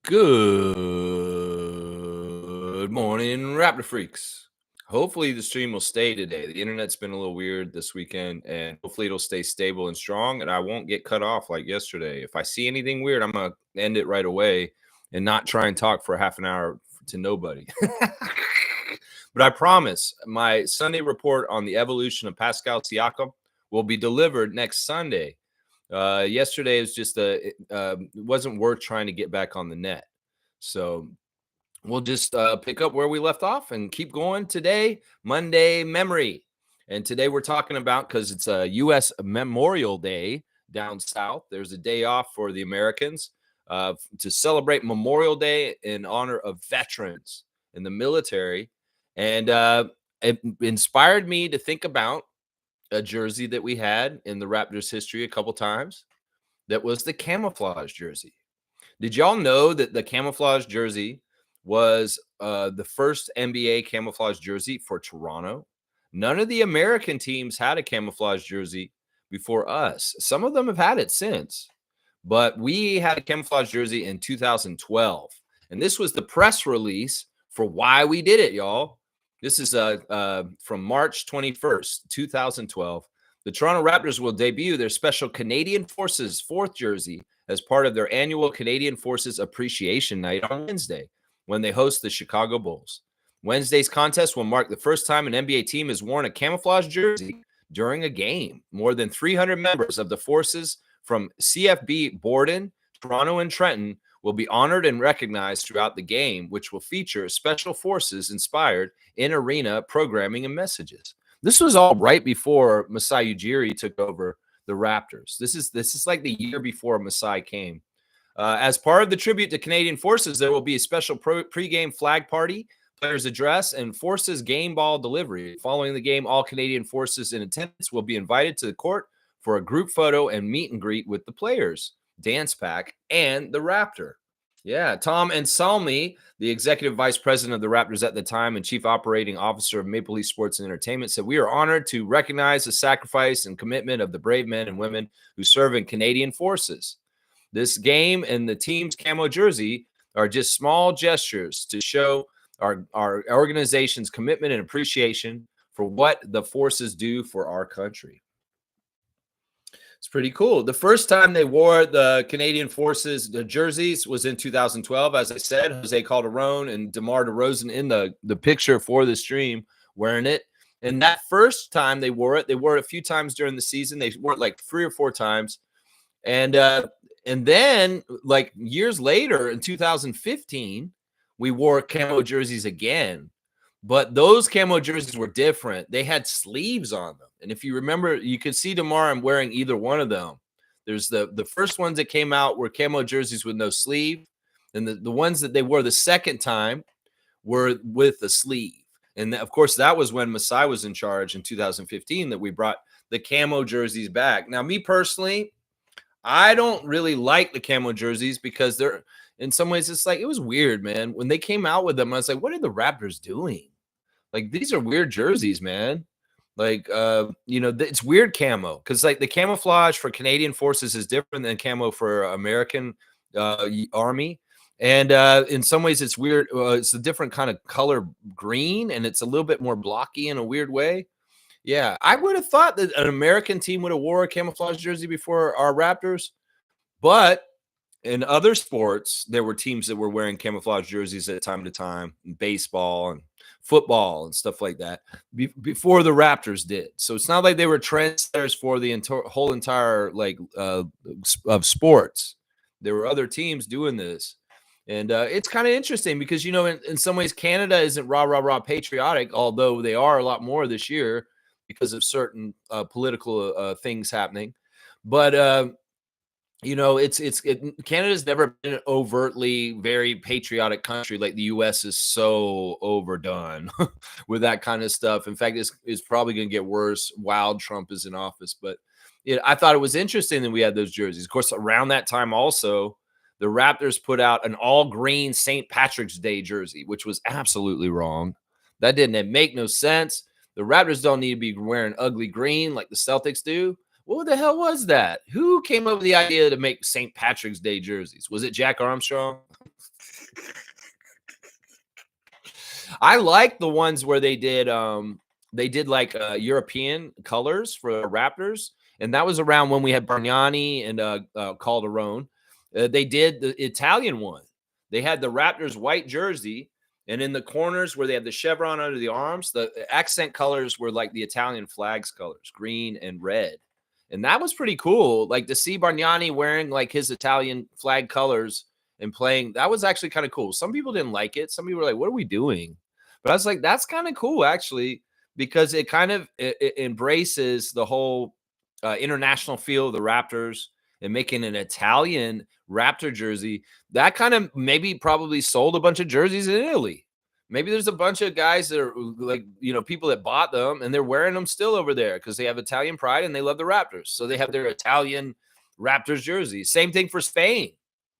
Good morning, Raptor Freaks. Hopefully the stream will stay today. The internet's been a little weird this weekend, and hopefully it'll stay stable and strong, and I won't get cut off like yesterday. If I see anything weird, I'm going to end it right away and not try and talk for half an hour to nobody. But I promise my Sunday report on the evolution of Pascal Siakam will be delivered next Sunday. Yesterday was just it wasn't worth trying to get back on the net. So we'll just pick up where we left off and keep going today, Monday memory. And today we're talking about, because it's a U.S. Memorial Day down south, there's a day off for the Americans to celebrate Memorial Day in honor of veterans in the military. And it inspired me to think about a jersey that we had in the Raptors history a couple times. That was the camouflage jersey. Did y'all know that the camouflage jersey was the first NBA camouflage jersey for Toronto? None of the American teams had a camouflage jersey before us. Some of them have had it since, but we had a camouflage jersey in 2012. And this was the press release for why we did it, y'all. This is from March 21st, 2012. The Toronto Raptors will debut their special Canadian Forces 4th jersey as part of their annual Canadian Forces Appreciation Night on Wednesday, when they host the Chicago Bulls. Wednesday's contest will mark the first time an NBA team has worn a camouflage jersey during a game. More than 300 members of the Forces from CFB Borden, Toronto, and Trenton will be honored and recognized throughout the game, which will feature Special Forces-inspired in-arena programming and messages. This was all right before Masai Ujiri took over the Raptors. This is like the year before Masai came. As part of the tribute to Canadian Forces, there will be a special pregame flag party, players' address, and Forces game ball delivery. Following the game, all Canadian Forces in attendance will be invited to the court for a group photo and meet and greet with the players, dance pack, and the Raptor. Yeah, Tom Anselmi, the executive vice president of the Raptors at the time and chief operating officer of Maple Leaf Sports and Entertainment, said, "We are honored to recognize the sacrifice and commitment of the brave men and women who serve in Canadian Forces. This game and the team's camo jersey are just small gestures to show our organization's commitment and appreciation for what the forces do for our country." It's pretty cool. The first time they wore the Canadian Forces the jerseys was in 2012. As I said, Jose Calderon and DeMar DeRozan in the picture for the stream wearing it. And that first time they wore it a few times during the season. They wore it like 3 or 4 times. And then like years later in 2015, we wore camo jerseys again. But those camo jerseys were different. They had sleeves on them. And if you remember, you could see tomorrow I'm wearing either one of them. There's the first ones that came out were camo jerseys with no sleeve. And the ones that they wore the second time were with a sleeve. And of course, that was when Masai was in charge in 2015 that we brought the camo jerseys back. Now, me personally, I don't really like the camo jerseys because they're, in some ways, it's like, it was weird, man. When they came out with them, I was like, what are the Raptors doing? Like, these are weird jerseys, man. Like, it's weird camo because like the camouflage for Canadian Forces is different than camo for American Army. And in some ways it's weird. It's a different kind of color green, and it's a little bit more blocky in a weird way. Yeah, I would have thought that an American team would have wore a camouflage jersey before our Raptors. But in other sports, there were teams that were wearing camouflage jerseys at time to time, in baseball and football and stuff like that, before the Raptors did. So it's not like they were trendsetters for the whole entire of sports. There were other teams doing this. And it's kind of interesting because, in some ways, Canada isn't rah patriotic, although they are a lot more this year because of certain political things happening. But Canada's never been an overtly very patriotic country. Like the U.S. is so overdone with that kind of stuff. In fact, it's probably going to get worse while Trump is in office. But I thought it was interesting that we had those jerseys. Of course, around that time also, the Raptors put out an all-green St. Patrick's Day jersey, which was absolutely wrong. That didn't make no sense. The Raptors don't need to be wearing ugly green like the Celtics do. What the hell was that? Who came up with the idea to make St. Patrick's Day jerseys? Was it Jack Armstrong? I like the ones where they did like European colors for the Raptors, and that was around when we had Bargnani and Calderon. They did the Italian one. They had the Raptors white jersey, and in the corners where they had the chevron under the arms, the accent colors were like the Italian flags colors, green and red. And that was pretty cool. Like to see Bargnani wearing like his Italian flag colors and playing, that was actually kind of cool. Some people didn't like it. Some people were like, what are we doing? But I was like, that's kind of cool, actually, because it kind of it embraces the whole international feel of the Raptors and making an Italian Raptor jersey. That kind of maybe probably sold a bunch of jerseys in Italy. Maybe there's a bunch of guys that are like, people that bought them and they're wearing them still over there because they have Italian pride and they love the Raptors. So they have their Italian Raptors jersey. Same thing for Spain.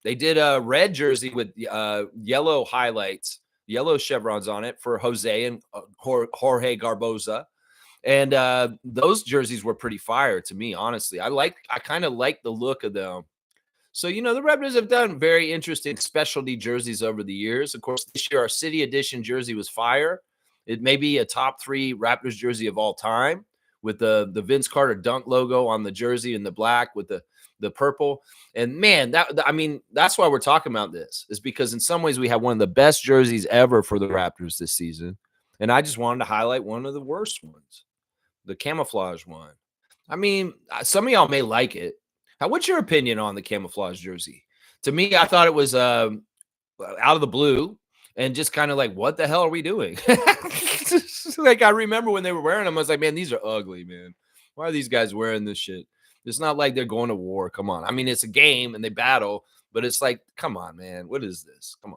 They did a red jersey with yellow highlights, yellow chevrons on it for Jose and Jorge Garbosa. And those jerseys were pretty fire to me, honestly. I kind of like the look of them. So, the Raptors have done very interesting specialty jerseys over the years. Of course, this year our City Edition jersey was fire. It may be a top 3 Raptors jersey of all time with the Vince Carter dunk logo on the jersey in the black with the purple. And man, that's why we're talking about this, is because in some ways we have one of the best jerseys ever for the Raptors this season. And I just wanted to highlight one of the worst ones, the camouflage one. I mean, some of y'all may like it. What's your opinion on the camouflage jersey? To me, I thought it was out of the blue and just kind of like, what the hell are we doing? Like, I remember when they were wearing them, I was like, man, these are ugly, man. Why are these guys wearing this shit? It's not like they're going to war. Come on. I mean, it's a game and they battle, but it's like, come on, man. What is this? Come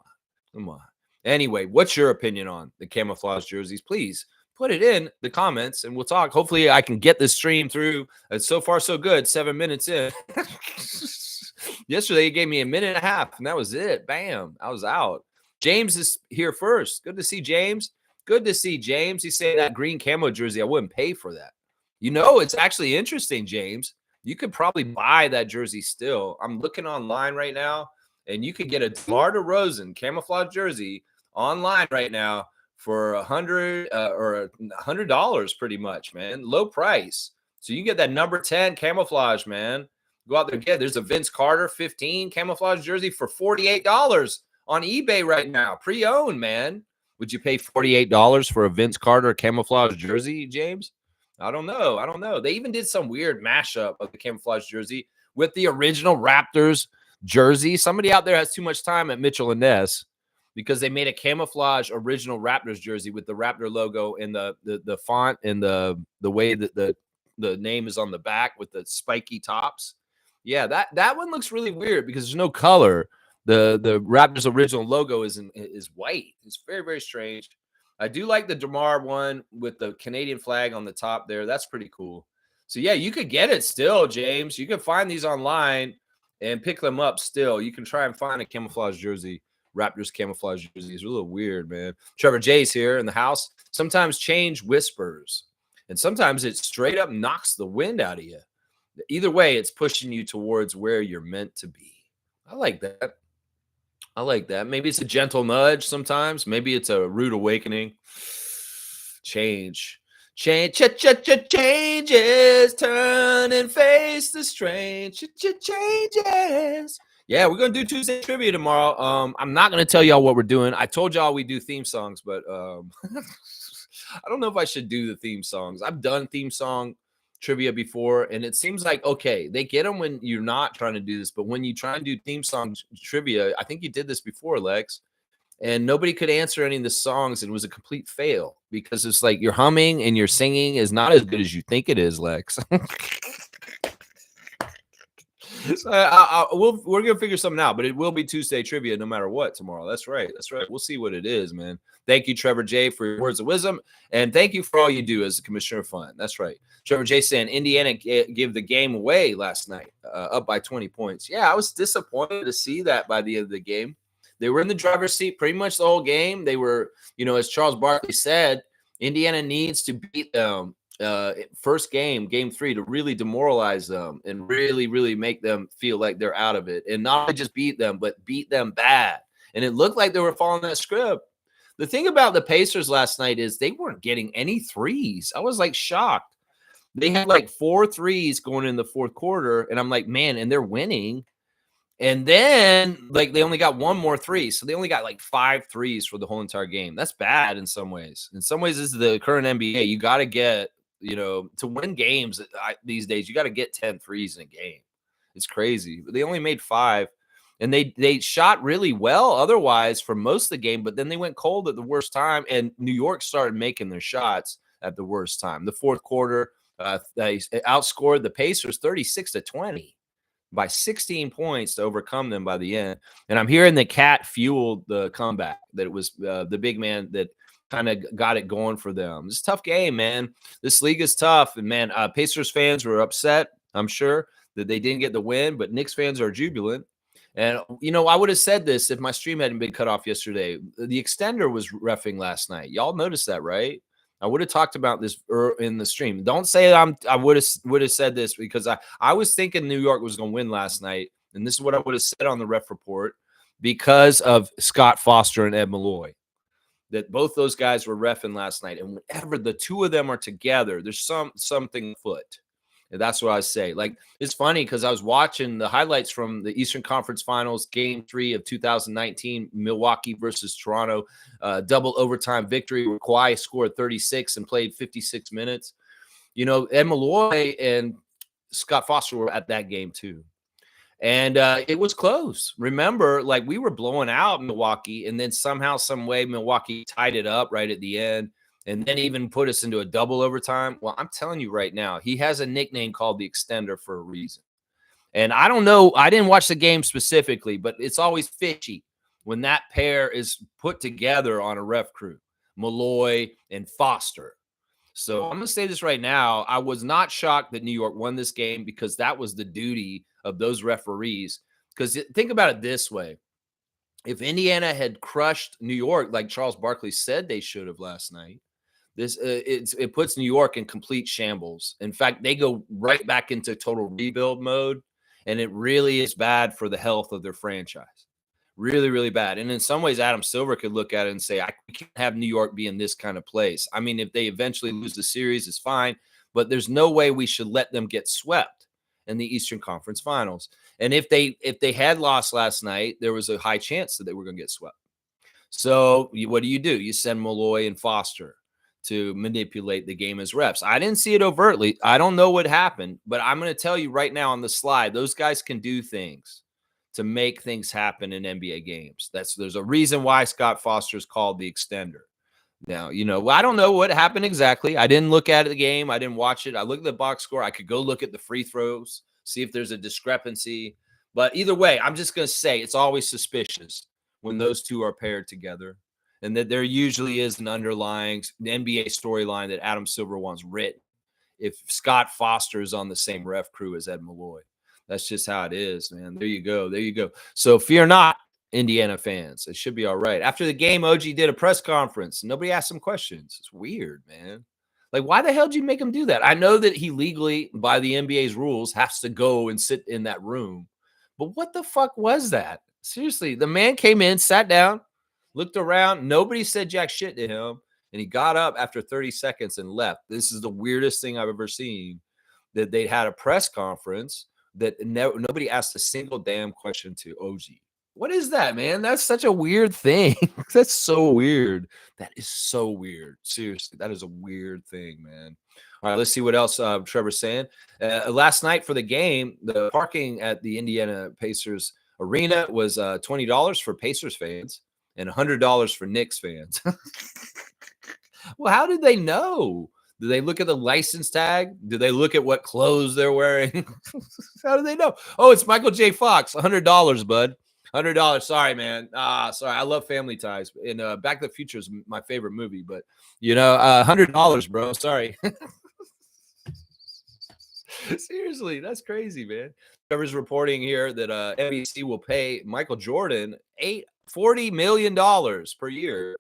on. Anyway, what's your opinion on the camouflage jerseys? Please put it in the comments and we'll talk. Hopefully I can get this stream through. It's so far so good. 7 minutes in. Yesterday, he gave me a minute and a half, and that was it. Bam. I was out. James is here first. Good to see James. He's saying that green camo jersey, I wouldn't pay for that. It's actually interesting, James. You could probably buy that jersey still. I'm looking online right now, and you could get a DeMar DeRozan camouflage jersey online right now for $100 pretty much, man. Low price. So you can get that number 10 camouflage, man. Go out there and get it. There's a Vince Carter 15 camouflage jersey for $48 on eBay right now. Pre-owned, man. Would you pay $48 for a Vince Carter camouflage jersey, James? I don't know. They even did some weird mashup of the camouflage jersey with the original Raptors jersey. Somebody out there has too much time at Mitchell and Ness, because they made a camouflage original Raptors jersey with the Raptor logo and the font and the way that the name is on the back with the spiky tops. Yeah, that one looks really weird because there's no color. The Raptors original logo is white. It's very, very strange. I do like the DeMar one with the Canadian flag on the top there. That's pretty cool. So yeah, you could get it still, James. You can find these online and pick them up still. You can try and find a camouflage jersey. Raptors camouflage jerseys are a little weird, man. Trevor J's here in the house. Sometimes change whispers, and sometimes it straight up knocks the wind out of you. Either way, it's pushing you towards where you're meant to be. I like that. Maybe it's a gentle nudge sometimes. Maybe it's a rude awakening. Changes. Turn and face the strange. Changes. Yeah, we're going to do Tuesday trivia tomorrow. I'm not going to tell y'all what we're doing. I told y'all we do theme songs, but I don't know if I should do the theme songs. I've done theme song trivia before, and it seems like, okay, they get them when you're not trying to do this, but when you try and do theme song trivia, I think you did this before, Lex, and nobody could answer any of the songs, and it was a complete fail because it's like your humming and your singing is not as good as you think it is, Lex. So we're gonna figure something out, but it will be Tuesday trivia no matter what tomorrow. That's right. We'll see what it is, man. Thank you, Trevor J, for your words of wisdom, and thank you for all you do as a commissioner of fun. That's right. Trevor J saying Indiana gave the game away last night, up by 20 points. Yeah, I was disappointed to see that by the end of the game. They were in the driver's seat pretty much the whole game. They were, as Charles Barkley said, Indiana needs to beat them first game 3, to really demoralize them and really, really make them feel like they're out of it. And not only just beat them, but beat them bad. And it looked like they were following that script. The thing about the Pacers last night is they weren't getting any threes. I was like shocked. They had like 4 threes going in the fourth quarter. And I'm like, man, and they're winning. And then, like, they only got 1 more 3. So they only got like 5 threes for the whole entire game. That's bad in some ways. In some ways, this is the current NBA. You got to get, to win games these days, you got to get 10 threes in a game. It's crazy. But they only made 5. And they shot really well otherwise for most of the game. But then they went cold at the worst time. And New York started making their shots at the worst time. The fourth quarter, they outscored the Pacers 36-20. By 16 points to overcome them by the end. And I'm hearing the Cat fueled the comeback, that it was the big man that kind of got it going for them. It's a tough game, man. This league is tough. And, man, Pacers fans were upset, I'm sure, that they didn't get the win, but Knicks fans are jubilant. And, I would have said this if my stream hadn't been cut off yesterday. The extender was reffing last night. Y'all noticed that, right? I would have talked about this in the stream. Don't say I would have said this, because I was thinking New York was going to win last night, and this is what I would have said on the ref report, because of Scott Foster and Ed Malloy, that both those guys were reffing last night. And whenever the two of them are together, there's something afoot. And that's what I say. Like, it's funny because I was watching the highlights from the Eastern Conference Finals, Game 3 of 2019, Milwaukee versus Toronto, double overtime victory where Kawhi scored 36 and played 56 minutes. Ed Malloy and Scott Foster were at that game too. And it was close. Remember, like, we were blowing out Milwaukee, and then somehow, some way, Milwaukee tied it up right at the end. And then even put us into a double overtime. Well, I'm telling you right now, he has a nickname called the Extender for a reason. And I don't know, I didn't watch the game specifically, but it's always fishy when that pair is put together on a ref crew, Malloy and Foster. So I'm going to say this right now. I was not shocked that New York won this game, because that was the duty of those referees. Because think about it this way. If Indiana had crushed New York like Charles Barkley said they should have last night, it puts New York in complete shambles. In fact, they go right back into total rebuild mode, and it really is bad for the health of their franchise. Really, really bad. And in some ways, Adam Silver could look at it and say, I can't have New York be in this kind of place. I mean, if they eventually lose the series, it's fine, but there's no way we should let them get swept in the Eastern Conference Finals. And if they had lost last night, there was a high chance that they were going to get swept. So what do? You send Malloy and Foster to manipulate the game as refs. I didn't see it overtly. I don't know what happened, but I'm going to tell you right now on the slide, those guys can do things to make things happen in NBA games. There's a reason why Scott Foster is called the Extender. Now, I don't know what happened exactly. I didn't look at the game. I didn't watch it. I looked at the box score. I could go look at the free throws, see if there's a discrepancy. But either way, I'm just going to say it's always suspicious when those two are paired together, and that there usually is an underlying NBA storyline that Adam Silver wants written if Scott Foster is on the same ref crew as Ed Malloy. That's just how it is, man. There you go. There you go. So fear not, Indiana fans. It should be all right. After the game, OG did a press conference. Nobody asked him questions. It's weird, man. Like, why the hell did you make him do that? I know that he legally, by the NBA's rules, has to go and sit in that room. But what the fuck was that? Seriously, the man came in, sat down, looked around. Nobody said jack shit to him. And he got up after 30 seconds and left. This is the weirdest thing I've ever seen, that they had a press conference that nobody asked a single damn question to OG. What is that, man? That's such a weird thing. That's so weird. That is so weird. Seriously, that is a weird thing, man. All right, let's see what else Trevor's saying. Last night for the game, the parking at the Indiana Pacers arena was $20 for Pacers fans and $100 for Knicks fans. Well, how did they know? Do they look at the license tag? Do they look at what clothes they're wearing? How do they know? Oh, it's Michael J. Fox. $100, bud. $100. Sorry, man. Sorry. I love Family Ties. And Back to the Future is my favorite movie. But, $100, bro. Sorry. Seriously, that's crazy, man. Trevor's reporting here that NBC will pay Michael Jordan $40 million per year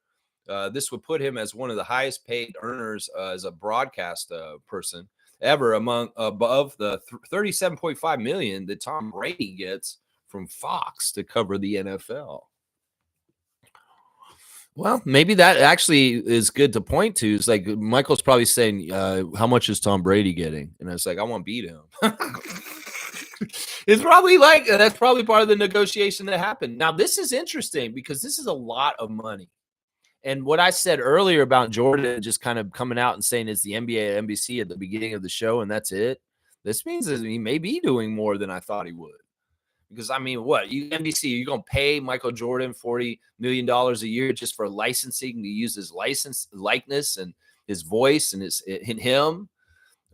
This would put him as one of the highest paid earners as a broadcast person ever, among above the 37.5 million that Tom Brady gets from Fox to cover the NFL. Well, maybe that actually is good to point to. It's like Michael's probably saying, how much is Tom Brady getting? And it's like, I want to beat him. It's probably like that's probably part of the negotiation that happened. Now, this is interesting because this is a lot of money. And what I said earlier about Jordan just kind of coming out and saying it's the NBA at NBC at the beginning of the show, and that's it. This means that he may be doing more than I thought he would. Because I mean, what you NBC, you're gonna pay Michael Jordan $40 million a year just for licensing to use his likeness and his voice and him?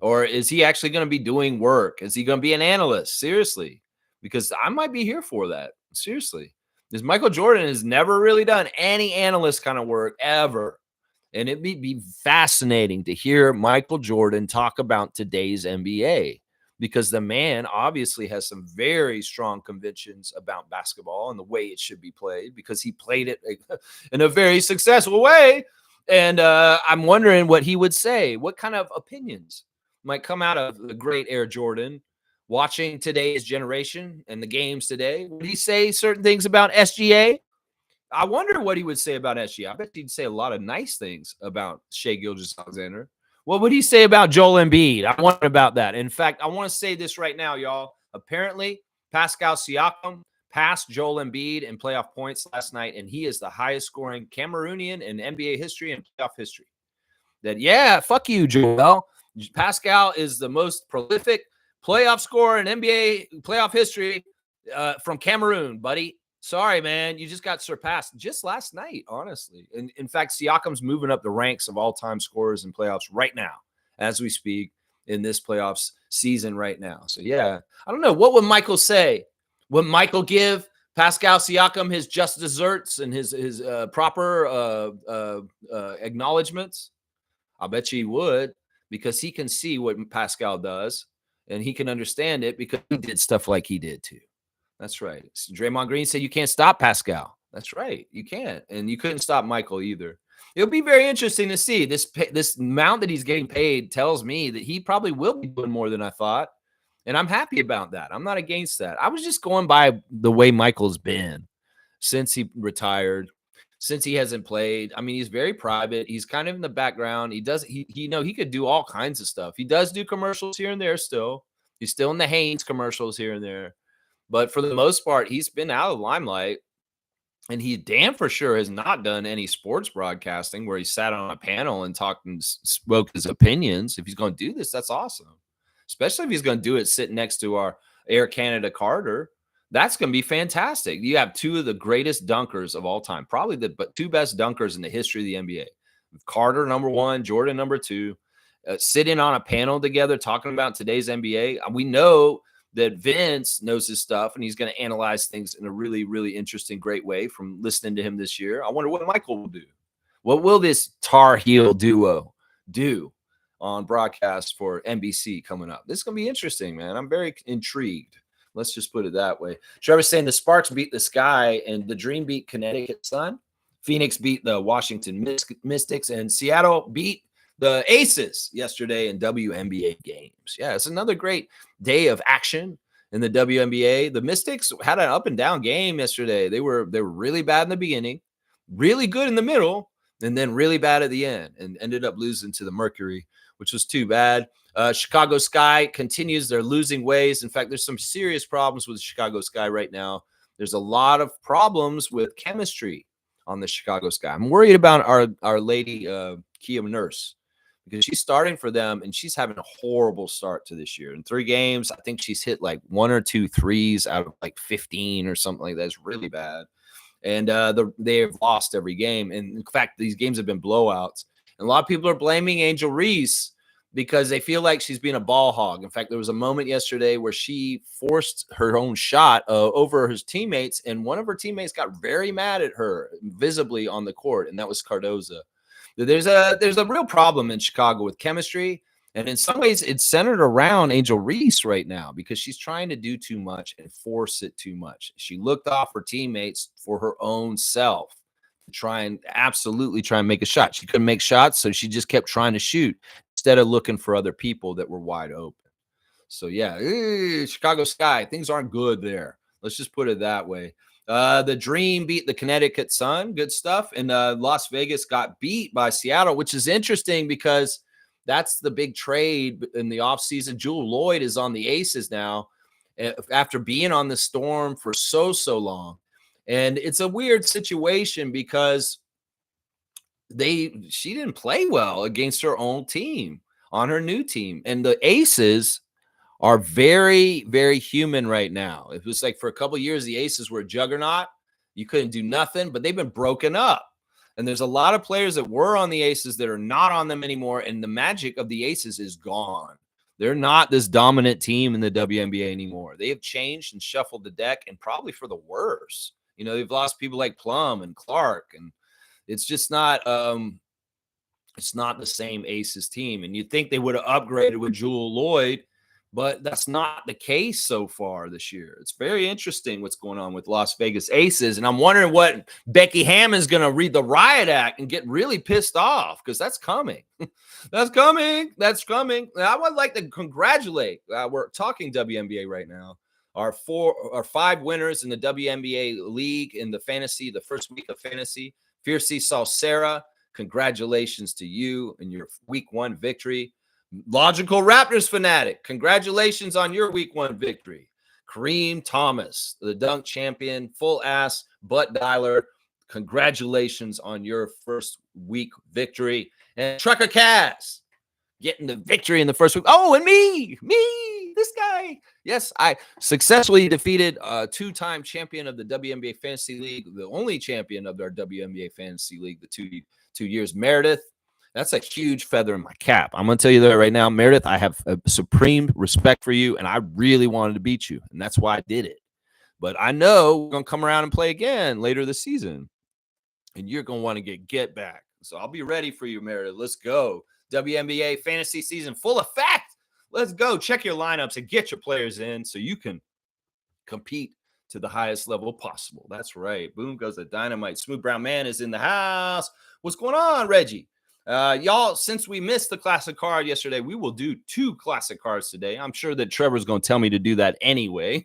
Or is he actually going to be doing work? Is he going to be an analyst? Seriously, because I might be here for that. Seriously, because Michael Jordan has never really done any analyst kind of work ever. And it'd be fascinating to hear Michael Jordan talk about today's NBA, because the man obviously has some very strong convictions about basketball and the way it should be played, because he played it in a very successful way. And I'm wondering what he would say. What kind of opinions might come out of the great Air Jordan watching today's generation and the games today? Would he say certain things about SGA? I wonder what he would say about SGA. I bet he'd say a lot of nice things about Shai Gilgeous-Alexander. What would he say about Joel Embiid? I wonder about that. In fact, I want to say this right now, y'all. Apparently, Pascal Siakam passed Joel Embiid in playoff points last night, and he is the highest scoring Cameroonian in NBA history and playoff history. That, yeah, fuck you, Joel. Pascal is the most prolific playoff scorer in NBA playoff history from Cameroon, buddy. Sorry, man. You just got surpassed just last night, honestly. And in fact, Siakam's moving up the ranks of all-time scorers in playoffs right now as we speak in this playoffs season right now. So, yeah, I don't know. What would Michael say? Would Michael give Pascal Siakam his just desserts and his proper acknowledgments? I bet you he would, because he can see what Pascal does, and he can understand it because he did stuff like he did too. That's right. Draymond Green said you can't stop Pascal. That's right. You can't. And you couldn't stop Michael either. It'll be very interesting to see. This amount that he's getting paid tells me that he probably will be doing more than I thought. And I'm happy about that. I'm not against that. I was just going by the way Michael's been since he retired, since he hasn't played. I mean, he's very private. He's kind of in the background. He could do all kinds of stuff. He does do commercials here and there still. He's still in the Hanes commercials here and there. But for the most part, he's been out of the limelight. And he damn for sure has not done any sports broadcasting where he sat on a panel and talked and spoke his opinions. If he's going to do this, that's awesome. Especially if he's going to do it sitting next to our Air Canada Carter. That's going to be fantastic. You have two of the greatest dunkers of all time, probably the two best dunkers in the history of the NBA. Carter, number one, Jordan, number two, sitting on a panel together talking about today's NBA. We know that Vince knows his stuff, and he's going to analyze things in a really, really interesting, great way from listening to him this year. I wonder what Michael will do. What will this Tar Heel duo do on broadcast for NBC coming up? This is going to be interesting, man. I'm very intrigued. Let's just put it that way. Trevor's saying the Sparks beat the Sky and the Dream beat Connecticut Sun. Phoenix beat the Washington Mystics, and Seattle beat the Aces yesterday in WNBA games. Yeah, it's another great day of action in the WNBA. The Mystics had an up and down game yesterday. They were really bad in the beginning, really good in the middle, and then really bad at the end, and ended up losing to the Mercury, which was too bad. Chicago Sky continues their losing ways. In fact, there's some serious problems with the Chicago Sky right now. There's a lot of problems with chemistry on the Chicago Sky. I'm worried about our lady, Kia Nurse, because she's starting for them, and she's having a horrible start to this year. In 3 games, I think she's hit like 1 or 2 threes out of like 15 or something like that. It's really bad. And they have lost every game. And in fact, these games have been blowouts. And a lot of people are blaming Angel Reese because they feel like she's being a ball hog. In fact, there was a moment yesterday where she forced her own shot over his teammates, and one of her teammates got very mad at her visibly on the court, and that was Cardoza. There's a real problem in Chicago with chemistry, and in some ways it's centered around Angel Reese right now because she's trying to do too much and force it too much. She looked off her teammates for her own self, absolutely try and make a shot. She couldn't make shots, so she just kept trying to shoot instead of looking for other people that were wide open. So yeah, Chicago Sky, things aren't good there. Let's just put it that way. The Dream beat the Connecticut Sun, good stuff, and Las Vegas got beat by Seattle, which is interesting because that's the big trade in the offseason. Jewel Lloyd is on the Aces now after being on the Storm for so long. And it's a weird situation because she didn't play well against her own team on her new team. And the Aces are very, very human right now. It was like for a couple of years, the Aces were a juggernaut. You couldn't do nothing, but they've been broken up. And there's a lot of players that were on the Aces that are not on them anymore. And the magic of the Aces is gone. They're not this dominant team in the WNBA anymore. They have changed and shuffled the deck, and probably for the worse. They've lost people like Plum and Clark, and it's just not it's not the same Aces team. And you'd think they would have upgraded with Jewel Lloyd, but that's not the case so far this year. It's very interesting what's going on with Las Vegas Aces. And I'm wondering what Becky Hammond's going to read the riot act and get really pissed off, because that's coming. That's coming. That's coming. I would like to congratulate, we're talking WNBA right now, our 5 winners in the WNBA league in the first week of fantasy. Fiercey Salsera, congratulations to you and your week 1 victory. Logical Raptors fanatic, congratulations on your week 1 victory. Kareem Thomas, the dunk champion, full ass butt dialer, congratulations on your first week victory. And Trucker Cass getting the victory in the first week. Oh, and me, this guy. Yes, I successfully defeated a 2-time champion of the WNBA Fantasy League, the only champion of our WNBA Fantasy League, the two years, Meredith. That's a huge feather in my cap. I'm going to tell you that right now, Meredith. I have a supreme respect for you, and I really wanted to beat you, and that's why I did it. But I know we're going to come around and play again later this season, and you're going to want to get back. So I'll be ready for you, Meredith. Let's go. WNBA fantasy season full effect. Let's go. Check your lineups and get your players in so you can compete to the highest level possible. That's right. Boom goes the dynamite. Smooth Brown Man is in the house. What's going on, Reggie? Y'all, since we missed the classic card yesterday, we will do 2 classic cards today. I'm sure that Trevor's going to tell me to do that anyway.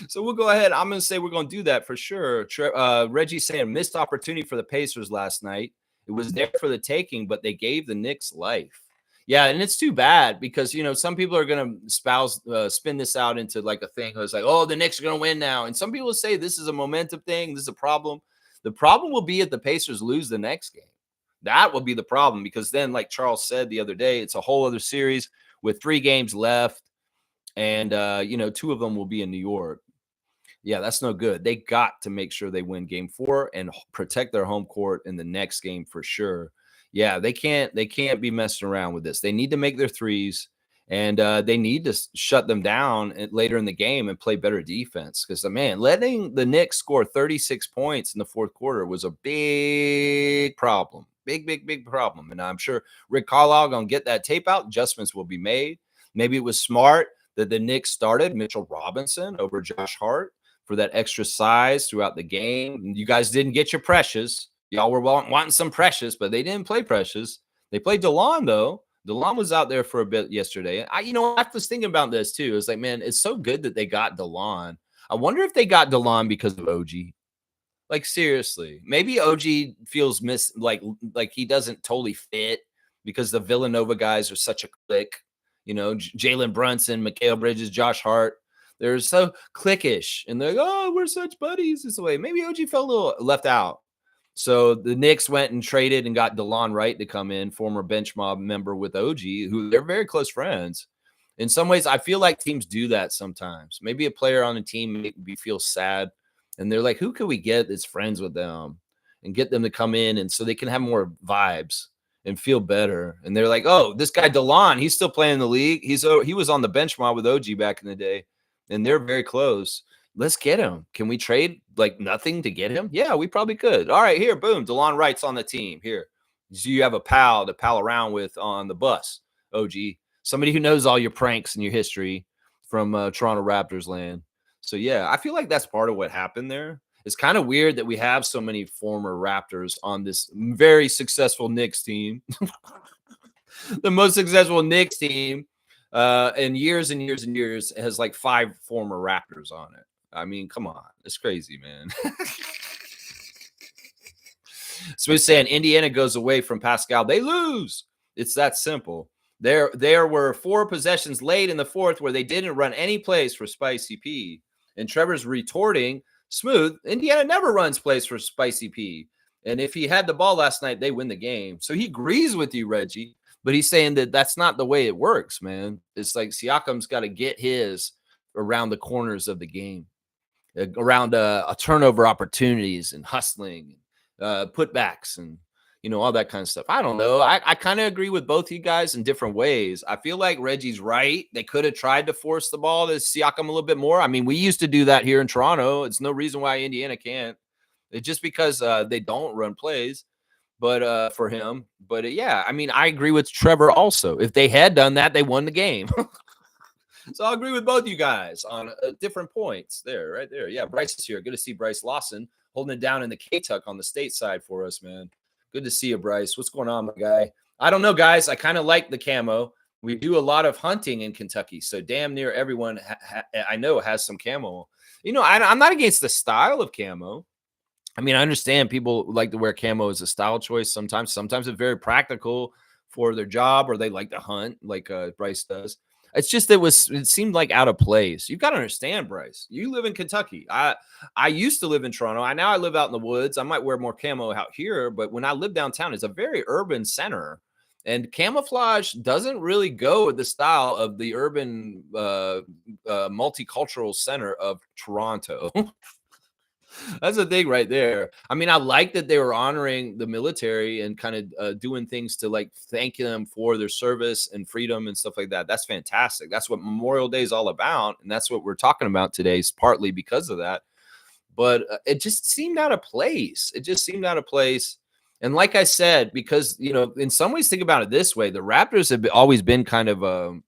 So we'll go ahead. I'm going to say we're going to do that for sure. Reggie's saying missed opportunity for the Pacers last night. It was there for the taking, but they gave the Knicks life. Yeah, and it's too bad because, some people are going to spin this out into like a thing. It's like, oh, the Knicks are going to win now. And some people say this is a momentum thing. This is a problem. The problem will be if the Pacers lose the next game. That will be the problem, because then, like Charles said the other day, it's a whole other series with 3 games left. And, 2 of them will be in New York. Yeah, that's no good. They got to make sure they win game 4 and protect their home court in the next game for sure. Yeah, they can't be messing around with this. They need to make their threes, and they need to shut them down later in the game and play better defense. Because, letting the Knicks score 36 points in the fourth quarter was a big problem. Big problem. And I'm sure Rick Carlisle going to get that tape out. Adjustments will be made. Maybe it was smart that the Knicks started Mitchell Robinson over Josh Hart for that extra size throughout the game. You guys didn't get your Precious. Y'all were wanting some Precious, but they didn't play Precious. They played DeLon, though. DeLon was out there for a bit yesterday. I was thinking about this, too. It's like, man, it's so good that they got DeLon. I wonder if they got DeLon because of OG. Like, seriously. Maybe OG feels like he doesn't totally fit because the Villanova guys are such a clique. Jalen Brunson, Mikal Bridges, Josh Hart. They're so cliquish, and they're like, oh, we're such buddies this way. Maybe OG felt a little left out. So the Knicks went and traded and got DeLon Wright to come in, former bench mob member with OG, who they're very close friends. In some ways, I feel like teams do that sometimes. Maybe a player on a team make me feel sad, and they're like, who can we get that's friends with them and get them to come in, and so they can have more vibes and feel better. And they're like, oh, this guy DeLon, he's still playing in the league. He was on the bench mob with OG back in the day, and they're very close. Let's get him. Can we trade like nothing to get him? Yeah, we probably could. All right, here, boom. DeLon Wright's on the team. Here. So you have a pal to pal around with on the bus, OG. Somebody who knows all your pranks and your history from Toronto Raptors land. So, yeah, I feel like that's part of what happened there. It's kind of weird that we have so many former Raptors on this very successful Knicks team. The most successful Knicks team in years and years and years has like 5 former Raptors on it. I mean, come on. It's crazy, man. Smooth saying Indiana goes away from Pascal. They lose. It's that simple. There were 4 possessions late in the fourth where they didn't run any plays for Spicy P. And Trevor's retorting, Smooth, Indiana never runs plays for Spicy P. And if he had the ball last night, they win the game. So he agrees with you, Reggie. But he's saying that that's not the way it works, man. It's like Siakam's got to get his around the corners of the game, around a turnover opportunities and hustling, putbacks, and all that kind of stuff. I don't know. I kind of agree with both you guys in different ways. I feel like Reggie's right. They could have tried to force the ball to Siakam a little bit more. I mean, we used to do that here in Toronto. It's no reason why Indiana can't. It's just because they don't run plays. But for him, yeah, I mean, I agree with Trevor also. If they had done that, they won the game. So I agree with both you guys on different points there, right there. Yeah, Bryce is here. Good to see Bryce Lawson holding it down in the K-Tuck on the state side for us, man. Good to see you, Bryce. What's going on, my guy? I don't know, guys. I kind of like the camo. We do a lot of hunting in Kentucky, so damn near everyone I know has some camo. I'm not against the style of camo. I mean, I understand people like to wear camo as a style choice sometimes. Sometimes it's very practical for their job, or they like to hunt like Bryce does. It's just it seemed like out of place. You've got to understand, Bryce. You live in Kentucky. I used to live in Toronto. I live out in the woods. I might wear more camo out here, but when I live downtown, it's a very urban center. And camouflage doesn't really go with the style of the urban multicultural center of Toronto. That's the thing right there. I mean, I like that they were honoring the military and kind of doing things to like thank them for their service and freedom and stuff like that. That's fantastic. That's what Memorial Day is all about. And that's what we're talking about today, is partly because of that. But it just seemed out of place. It just seemed out of place. And like I said, because, in some ways, think about it this way. The Raptors have always been kind of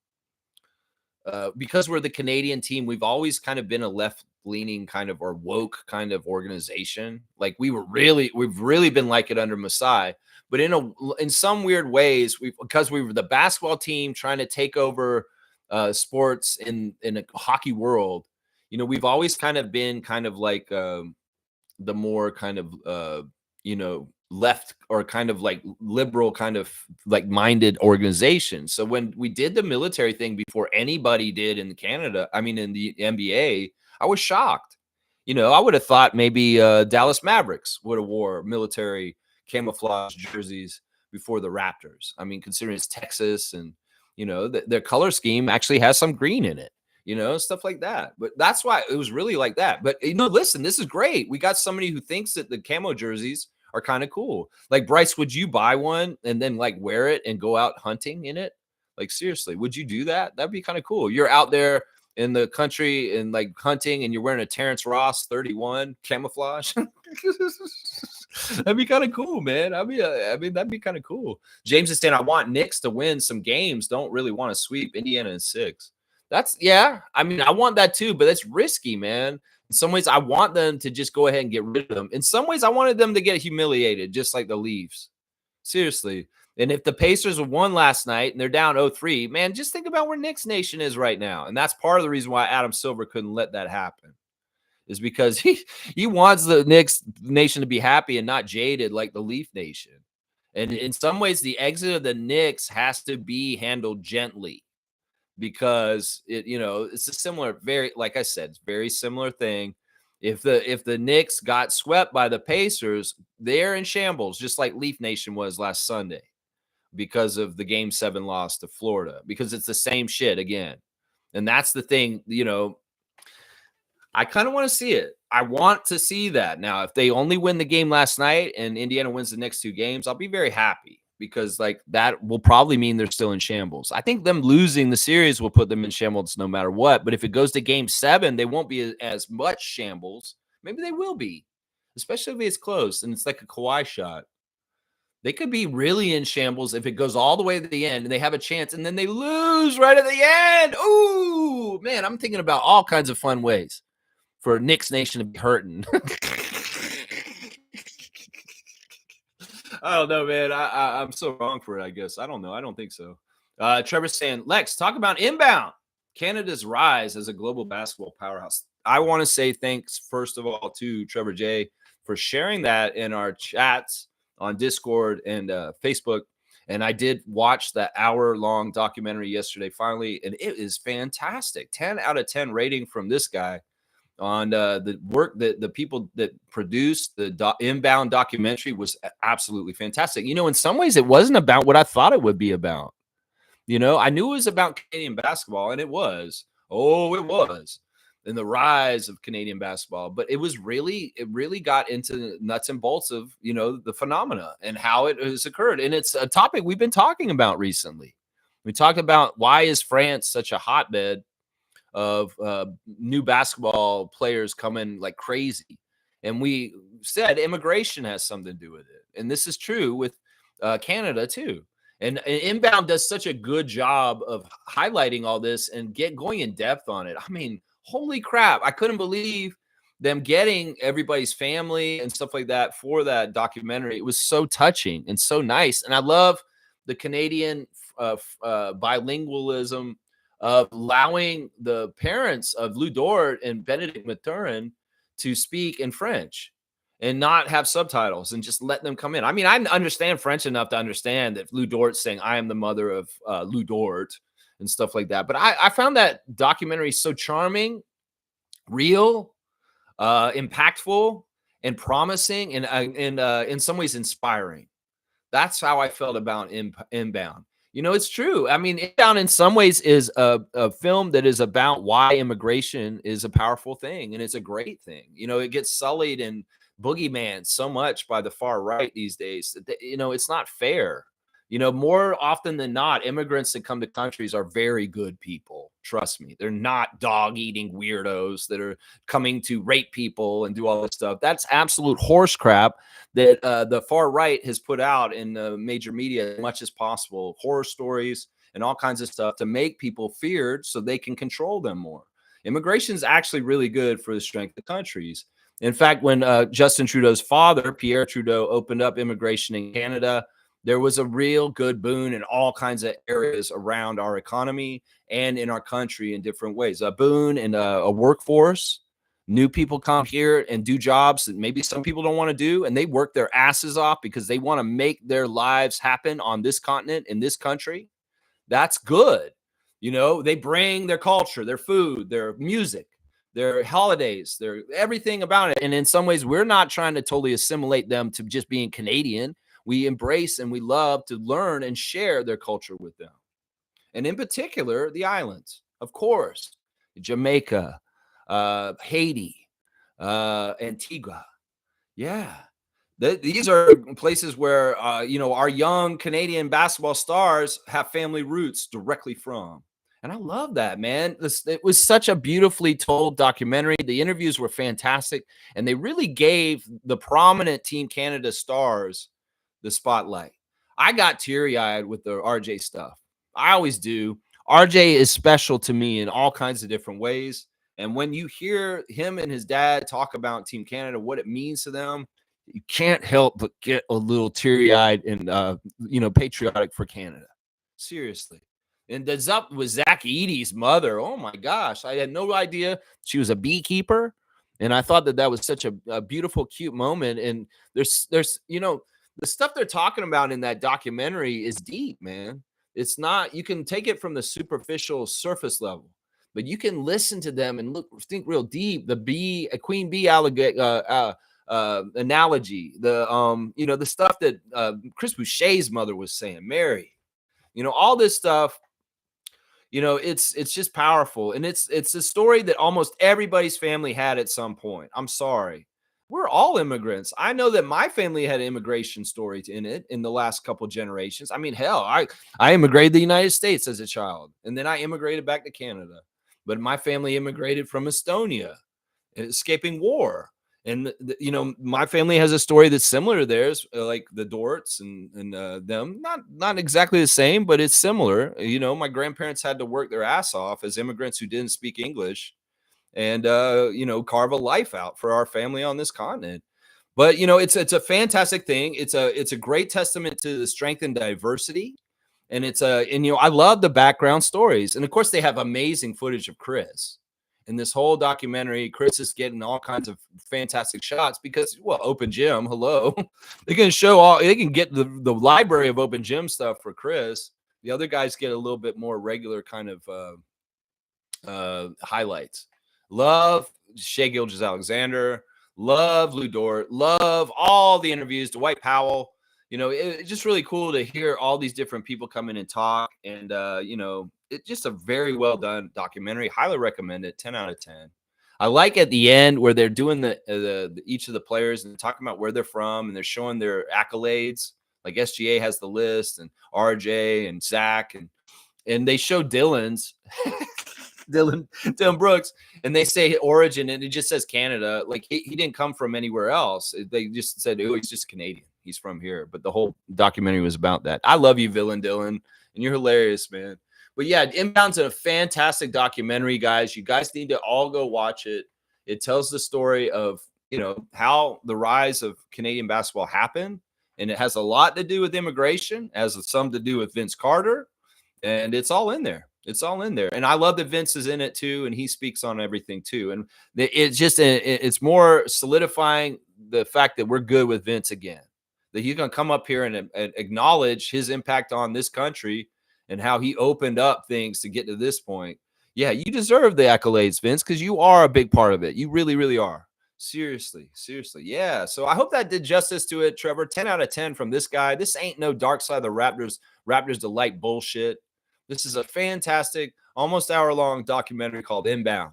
because we're the Canadian team, we've always kind of been a left-leaning kind of or woke kind of organization. Like we've really been like it under Masai, but in some weird ways, because we were the basketball team trying to take over sports in a hockey world. We've always kind of been kind of like the more kind of left or kind of like liberal kind of like minded organization. So when we did the military thing before anybody did in Canada, I mean in the NBA, I was shocked. I would have thought maybe Dallas Mavericks would have wore military camouflage jerseys before the Raptors. I mean, considering it's Texas and their color scheme actually has some green in it. Stuff like that. But that's why it was really like that. But listen, this is great. We got somebody who thinks that the camo jerseys are kind of cool. Like, Bryce, would you buy one and then like wear it and go out hunting in it? Like, seriously, would you do that? That'd be kind of cool. You're out there in the country and like hunting and you're wearing a Terrence Ross 31 camouflage. That'd be kind of cool, man. I mean, that'd be kind of cool. James is saying, I want Knicks to win some games. Don't really want to sweep Indiana in 6. Yeah. I mean, I want that too, but that's risky, man. In some ways, I want them to just go ahead and get rid of them. In some ways, I wanted them to get humiliated, just like the Leafs. Seriously. And if the Pacers won last night and they're down 0-3, man, just think about where Knicks Nation is right now. And that's part of the reason why Adam Silver couldn't let that happen, is because he wants the Knicks Nation to be happy and not jaded like the Leaf Nation. And in some ways, the exit of the Knicks has to be handled gently. Because it's a similar, like I said, it's very similar thing. If the Knicks got swept by the Pacers, they're in shambles, just like Leaf Nation was last Sunday because of the Game 7 loss to Florida, because it's the same shit again. And that's the thing, I kind of want to see it. I want to see that. Now, if they only win the game last night and Indiana wins the next 2 games, I'll be very happy. Because like that will probably mean they're still in shambles. I think them losing the series will put them in shambles no matter what. But if it goes to Game 7, they won't be as much shambles. Maybe they will be, especially if it's close and it's like a Kawhi shot. They could be really in shambles if it goes all the way to the end and they have a chance and then they lose right at the end. Ooh, man, I'm thinking about all kinds of fun ways for Knicks Nation to be hurting. I don't know, man. I'm so wrong for it, I guess. I don't know. I don't think so. Trevor's saying, Lex, talk about inbound. Canada's rise as a global basketball powerhouse. I want to say thanks, first of all, to Trevor J for sharing that in our chats on Discord and Facebook. And I did watch that hour-long documentary yesterday, finally, and it is fantastic. 10 out of 10 rating from this guy on the work that the people that produced the inbound documentary was absolutely fantastic. In some ways, it wasn't about what I thought it would be about. I knew it was about Canadian basketball, and it was. Oh, it was. And the rise of Canadian basketball. But it really got into the nuts and bolts of, the phenomena and how it has occurred. And it's a topic we've been talking about recently. We talked about why is France such a hotbed of new basketball players coming like crazy. And we said immigration has something to do with it. And this is true with Canada too. And Inbound does such a good job of highlighting all this and going in depth on it. I mean, holy crap. I couldn't believe them getting everybody's family and stuff like that for that documentary. It was so touching and so nice. And I love the Canadian bilingualism of allowing the parents of Lou Dort and Benedict Mathurin to speak in French and not have subtitles and just let them come in. I mean, I understand French enough to understand that Lou Dort's saying, I am the mother of Lou Dort and stuff like that. But I found that documentary so charming, real, impactful, and promising, and in some ways inspiring. That's how I felt about Inbound. It's true. I mean, Inbound in some ways is a film that is about why immigration is a powerful thing, and it's a great thing. It gets sullied and boogeyman so much by the far right these days that, it's not fair. More often than not, immigrants that come to countries are very good people. Trust me. They're not dog-eating weirdos that are coming to rape people and do all this stuff. That's absolute horse crap that the far right has put out in major media as much as possible. Horror stories and all kinds of stuff to make people feared so they can control them more. Immigration is actually really good for the strength of countries. In fact, when Justin Trudeau's father, Pierre Trudeau, opened up immigration in Canada, there was a real good boon in all kinds of areas around our economy and in our country in different ways. A boon in a workforce. New people come here and do jobs that maybe some people don't want to do, and they work their asses off because they want to make their lives happen on this continent, in this country. That's good. They bring their culture, their food, their music, their holidays, their everything about it. And in some ways, we're not trying to totally assimilate them to just being Canadian. We embrace and we love to learn and share their culture with them. And in particular, the islands, of course, Jamaica, Haiti, Antigua. Yeah. These are places where, our young Canadian basketball stars have family roots directly from. And I love that, man. It was such a beautifully told documentary. The interviews were fantastic. And they really gave the prominent Team Canada stars the spotlight. I got teary-eyed with the RJ stuff. I always do. RJ is special to me in all kinds of different ways. And when you hear him and his dad talk about Team Canada, what it means to them, you can't help but get a little teary-eyed and, patriotic for Canada. Seriously. And that's up with Zach Eady's mother. Oh, my gosh. I had no idea she was a beekeeper. And I thought that was such a beautiful, cute moment. And there's the stuff they're talking about in that documentary is deep, man. It's not, you can take it from the superficial surface level, but you can listen to them and think real deep. A queen bee analogy, the stuff that Chris Boucher's mother was saying, Mary, all this stuff, it's just powerful. And it's a story that almost everybody's family had at some point. I'm sorry. We're all immigrants. I know that my family had an immigration story in it in the last couple generations. I mean, hell, I immigrated to the United States as a child, and then I immigrated back to Canada. But my family immigrated from Estonia, escaping war. And, my family has a story that's similar to theirs, like the Dorts and them. Not exactly the same, but it's similar. My grandparents had to work their ass off as immigrants who didn't speak English. and carve a life out for our family on this continent. But it's a fantastic thing. It's a great testament to the strength and diversity. And I love the background stories. And of course, they have amazing footage of Chris. In this whole documentary, Chris is getting all kinds of fantastic shots because, well, open gym, hello. They can get the library of open gym stuff for Chris. The other guys get a little bit more regular kind of highlights. Love Shea Gilgeous-Alexander, love Lou Dort, love all the interviews, Dwight Powell. It's just really cool to hear all these different people come in and talk. And, it's just a very well done documentary. Highly recommend it. 10 out of 10. I like at the end where they're doing each of the players and talking about where they're from, and they're showing their accolades. Like SGA has the list, and RJ and Zach, and they show Dylan's Dylan Brooks, and they say origin, and it just says Canada. Like he didn't come from anywhere else. They just said, oh, he's just Canadian. He's from here. But the whole documentary was about that. I love you, Villain Dylan, and you're hilarious, man. But yeah, Inbound's a fantastic documentary, guys. You guys need to all go watch it. It tells the story of, how the rise of Canadian basketball happened. And it has a lot to do with immigration, has some to do with Vince Carter. And it's all in there. It's all in there. And I love that Vince is in it too. And he speaks on everything too. And it's more solidifying the fact that we're good with Vince again. That he's going to come up here and acknowledge his impact on this country and how he opened up things to get to this point. Yeah, you deserve the accolades, Vince, because you are a big part of it. You really, really are. Seriously. Yeah. So I hope that did justice to it, Trevor. 10 out of 10 from this guy. This ain't no Dark Side of the Raptors Delight bullshit. This is a fantastic, almost hour-long documentary called Inbound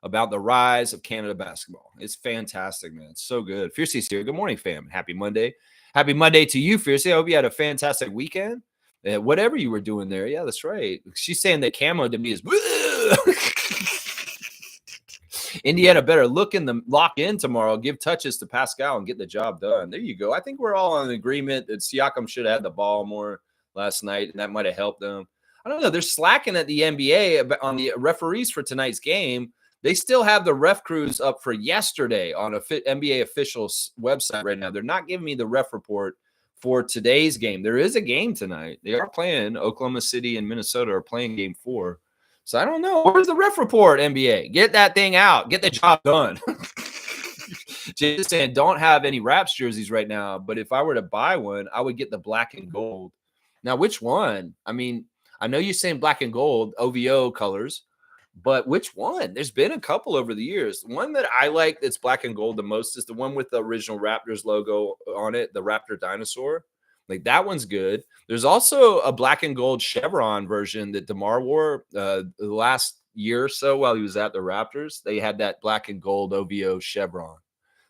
about the rise of Canada basketball. It's fantastic, man. It's so good. Fiercey's here. Good morning, fam. Happy Monday. Happy Monday to you, Fiercey. I hope you had a fantastic weekend. Whatever you were doing there. Yeah, that's right. She's saying that camo to me is Indiana better lock in tomorrow, give touches to Pascal and get the job done. There you go. I think we're all in agreement that Siakam should have had the ball more last night, and that might have helped them. I don't know. They're slacking at the NBA on the referees for tonight's game. They still have the ref crews up for yesterday on a NBA officials website right now. They're not giving me the ref report for today's game. There is a game tonight. They are playing. Oklahoma City and Minnesota are playing game 4. So I don't know. Where's the ref report, NBA? Get that thing out. Get the job done. Just saying, don't have any Raps jerseys right now. But if I were to buy one, I would get the black and gold. Now, which one? I mean, I know you're saying black and gold, OVO colors, but which one? There's been a couple over the years. The one that I like that's black and gold the most is the one with the original Raptors logo on it, the Raptor dinosaur. Like that one's good. There's also a black and gold chevron version that DeMar wore the last year or so while he was at the Raptors. They had that black and gold OVO chevron,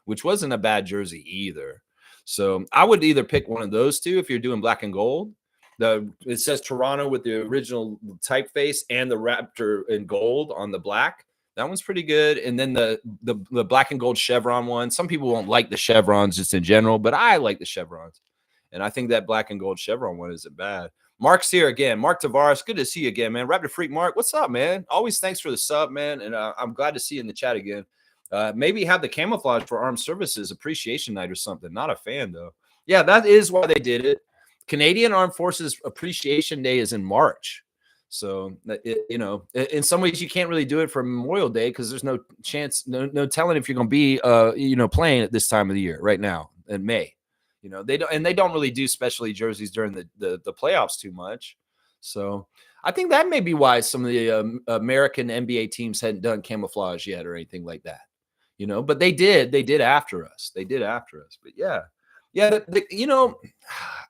which wasn't a bad jersey either. So I would either pick one of those two if you're doing black and gold. It says Toronto with the original typeface and the Raptor in gold on the black. That one's pretty good. And then the black and gold chevron one. Some people won't like the chevrons just in general, but I like the chevrons. And I think that black and gold chevron one isn't bad. Mark's here again. Mark Tavares, good to see you again, man. Raptor Freak Mark, what's up, man? Always thanks for the sub, man. And I'm glad to see you in the chat again. Maybe have the camouflage for Armed Services Appreciation Night or something. Not a fan, though. Yeah, that is why they did it. Canadian Armed Forces Appreciation Day is in March. So, in some ways you can't really do it for Memorial Day because there's no chance, no telling if you're going to be, playing at this time of the year right now in May. They don't really do specialty jerseys during the playoffs too much. So I think that may be why some of the American NBA teams hadn't done camouflage yet or anything like that, but they did after us. But yeah,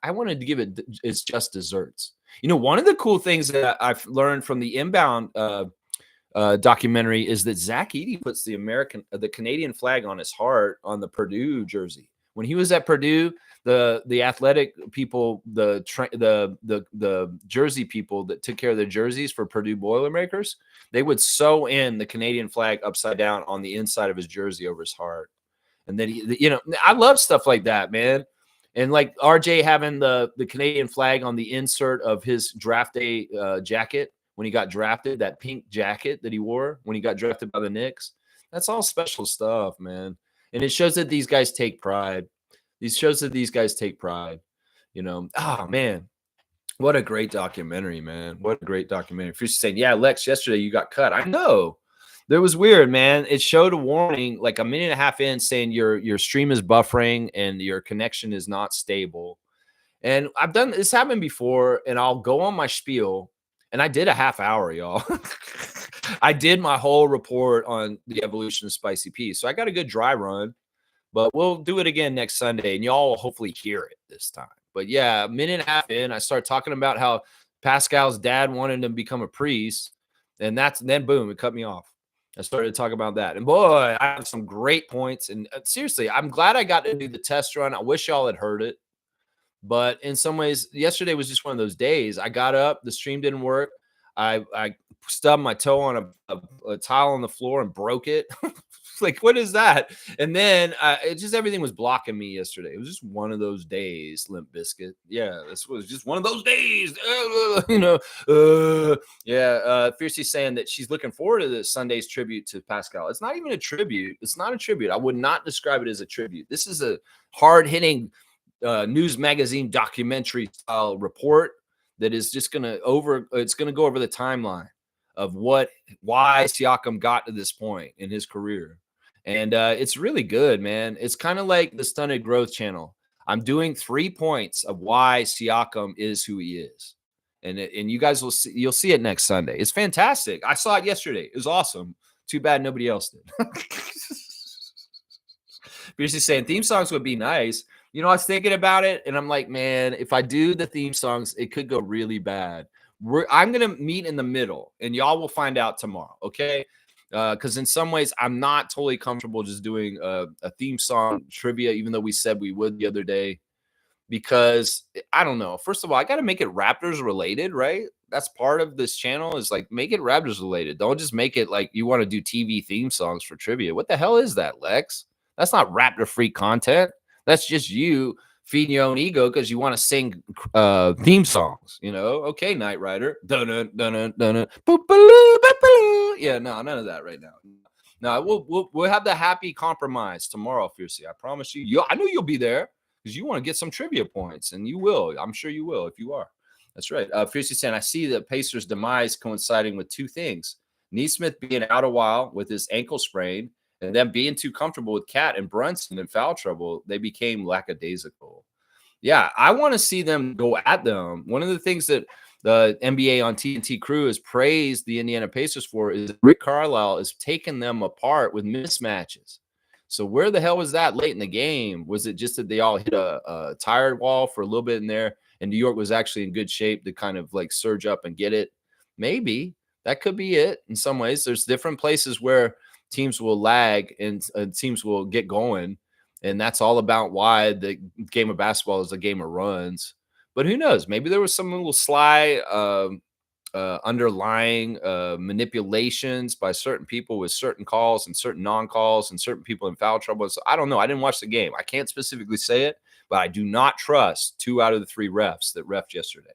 I wanted to give it it's just desserts. One of the cool things that I've learned from the Inbound documentary is that Zach Edey puts the Canadian flag on his heart on the Purdue jersey. When he was at Purdue, the athletic people, the jersey people that took care of the jerseys for Purdue Boilermakers, they would sew in the Canadian flag upside down on the inside of his jersey over his heart. And then I love stuff like that, man. And like RJ having the Canadian flag on the insert of his draft day jacket when he got drafted, that pink jacket that he wore when he got drafted by the Knicks. That's all special stuff, man. And it shows that these guys take pride. These shows that these guys take pride. Oh man, what a great documentary, man. What a great documentary. If you're saying, yeah, Lex, yesterday you got cut. I know. That was weird, man. It showed a warning like a minute and a half in saying your stream is buffering and your connection is not stable. And I've done this happened before, and I'll go on my spiel, and I did a half hour, y'all. I did my whole report on the evolution of spicy peas. So I got a good dry run, but we'll do it again next Sunday, and y'all will hopefully hear it this time. But yeah, a minute and a half in, I start talking about how Pascal's dad wanted him to become a priest, and then boom, it cut me off. I started to talk about that, and boy, I have some great points. And seriously, I'm glad I got to do the test run. I wish y'all had heard it. But in some ways, yesterday was just one of those days. I got up, the stream didn't work. I stubbed my toe on a tile on the floor and broke it. Like, what is that? And then it just everything was blocking me yesterday. It was just one of those days, Limp Biscuit. Yeah, this was just one of those days. Fiercey saying that she's looking forward to this Sunday's tribute to Pascal. It's not even a tribute. It's not a tribute. I would not describe it as a tribute. This is a hard-hitting news magazine documentary style report that is just going to go over the timeline of why Siakam got to this point in his career. And it's really good, man. It's kind of like the Stunted Growth channel. I'm doing 3 points of why Siakam is who he is. And you guys you'll see it next Sunday. It's fantastic. I saw it yesterday. It was awesome. Too bad nobody else did. Basically saying theme songs would be nice. I was thinking about it, and I'm like, man, if I do the theme songs, it could go really bad. I'm going to meet in the middle, and y'all will find out tomorrow, okay? Because in some ways, I'm not totally comfortable just doing a theme song trivia, even though we said we would the other day, because I don't know. First of all, I got to make it Raptors related, right? That's part of this channel is like, make it Raptors related. Don't just make it like you want to do TV theme songs for trivia. What the hell is that, Lex? That's not Raptor Freak content. That's just you feeding your own ego because you want to sing theme songs, Okay, Knight Rider. Yeah, no, none of that right now. No, we'll have the happy compromise tomorrow, Fiercey. I promise you. I know you'll be there because you want to get some trivia points, and you will. I'm sure you will if you are. That's right. Fiercey saying, I see the Pacers' demise coinciding with two things. Neesmith being out a while with his ankle sprain, and then being too comfortable with Cat and Brunson in foul trouble, they became lackadaisical. Yeah, I want to see them go at them. One of the things that the NBA on TNT crew has praised the Indiana Pacers for is Rick Carlisle is taking them apart with mismatches. So where the hell was that late in the game? Was it just that they all hit a tired wall for a little bit in there, and New York was actually in good shape to kind of like surge up and get it? Maybe. That could be it in some ways. There's different places where teams will lag and teams will get going. And that's all about why the game of basketball is a game of runs. But who knows? Maybe there was some little sly underlying manipulations by certain people with certain calls and certain non-calls and certain people in foul trouble. So I don't know. I didn't watch the game. I can't specifically say it, but I do not trust 2 out of the 3 refs that refed yesterday.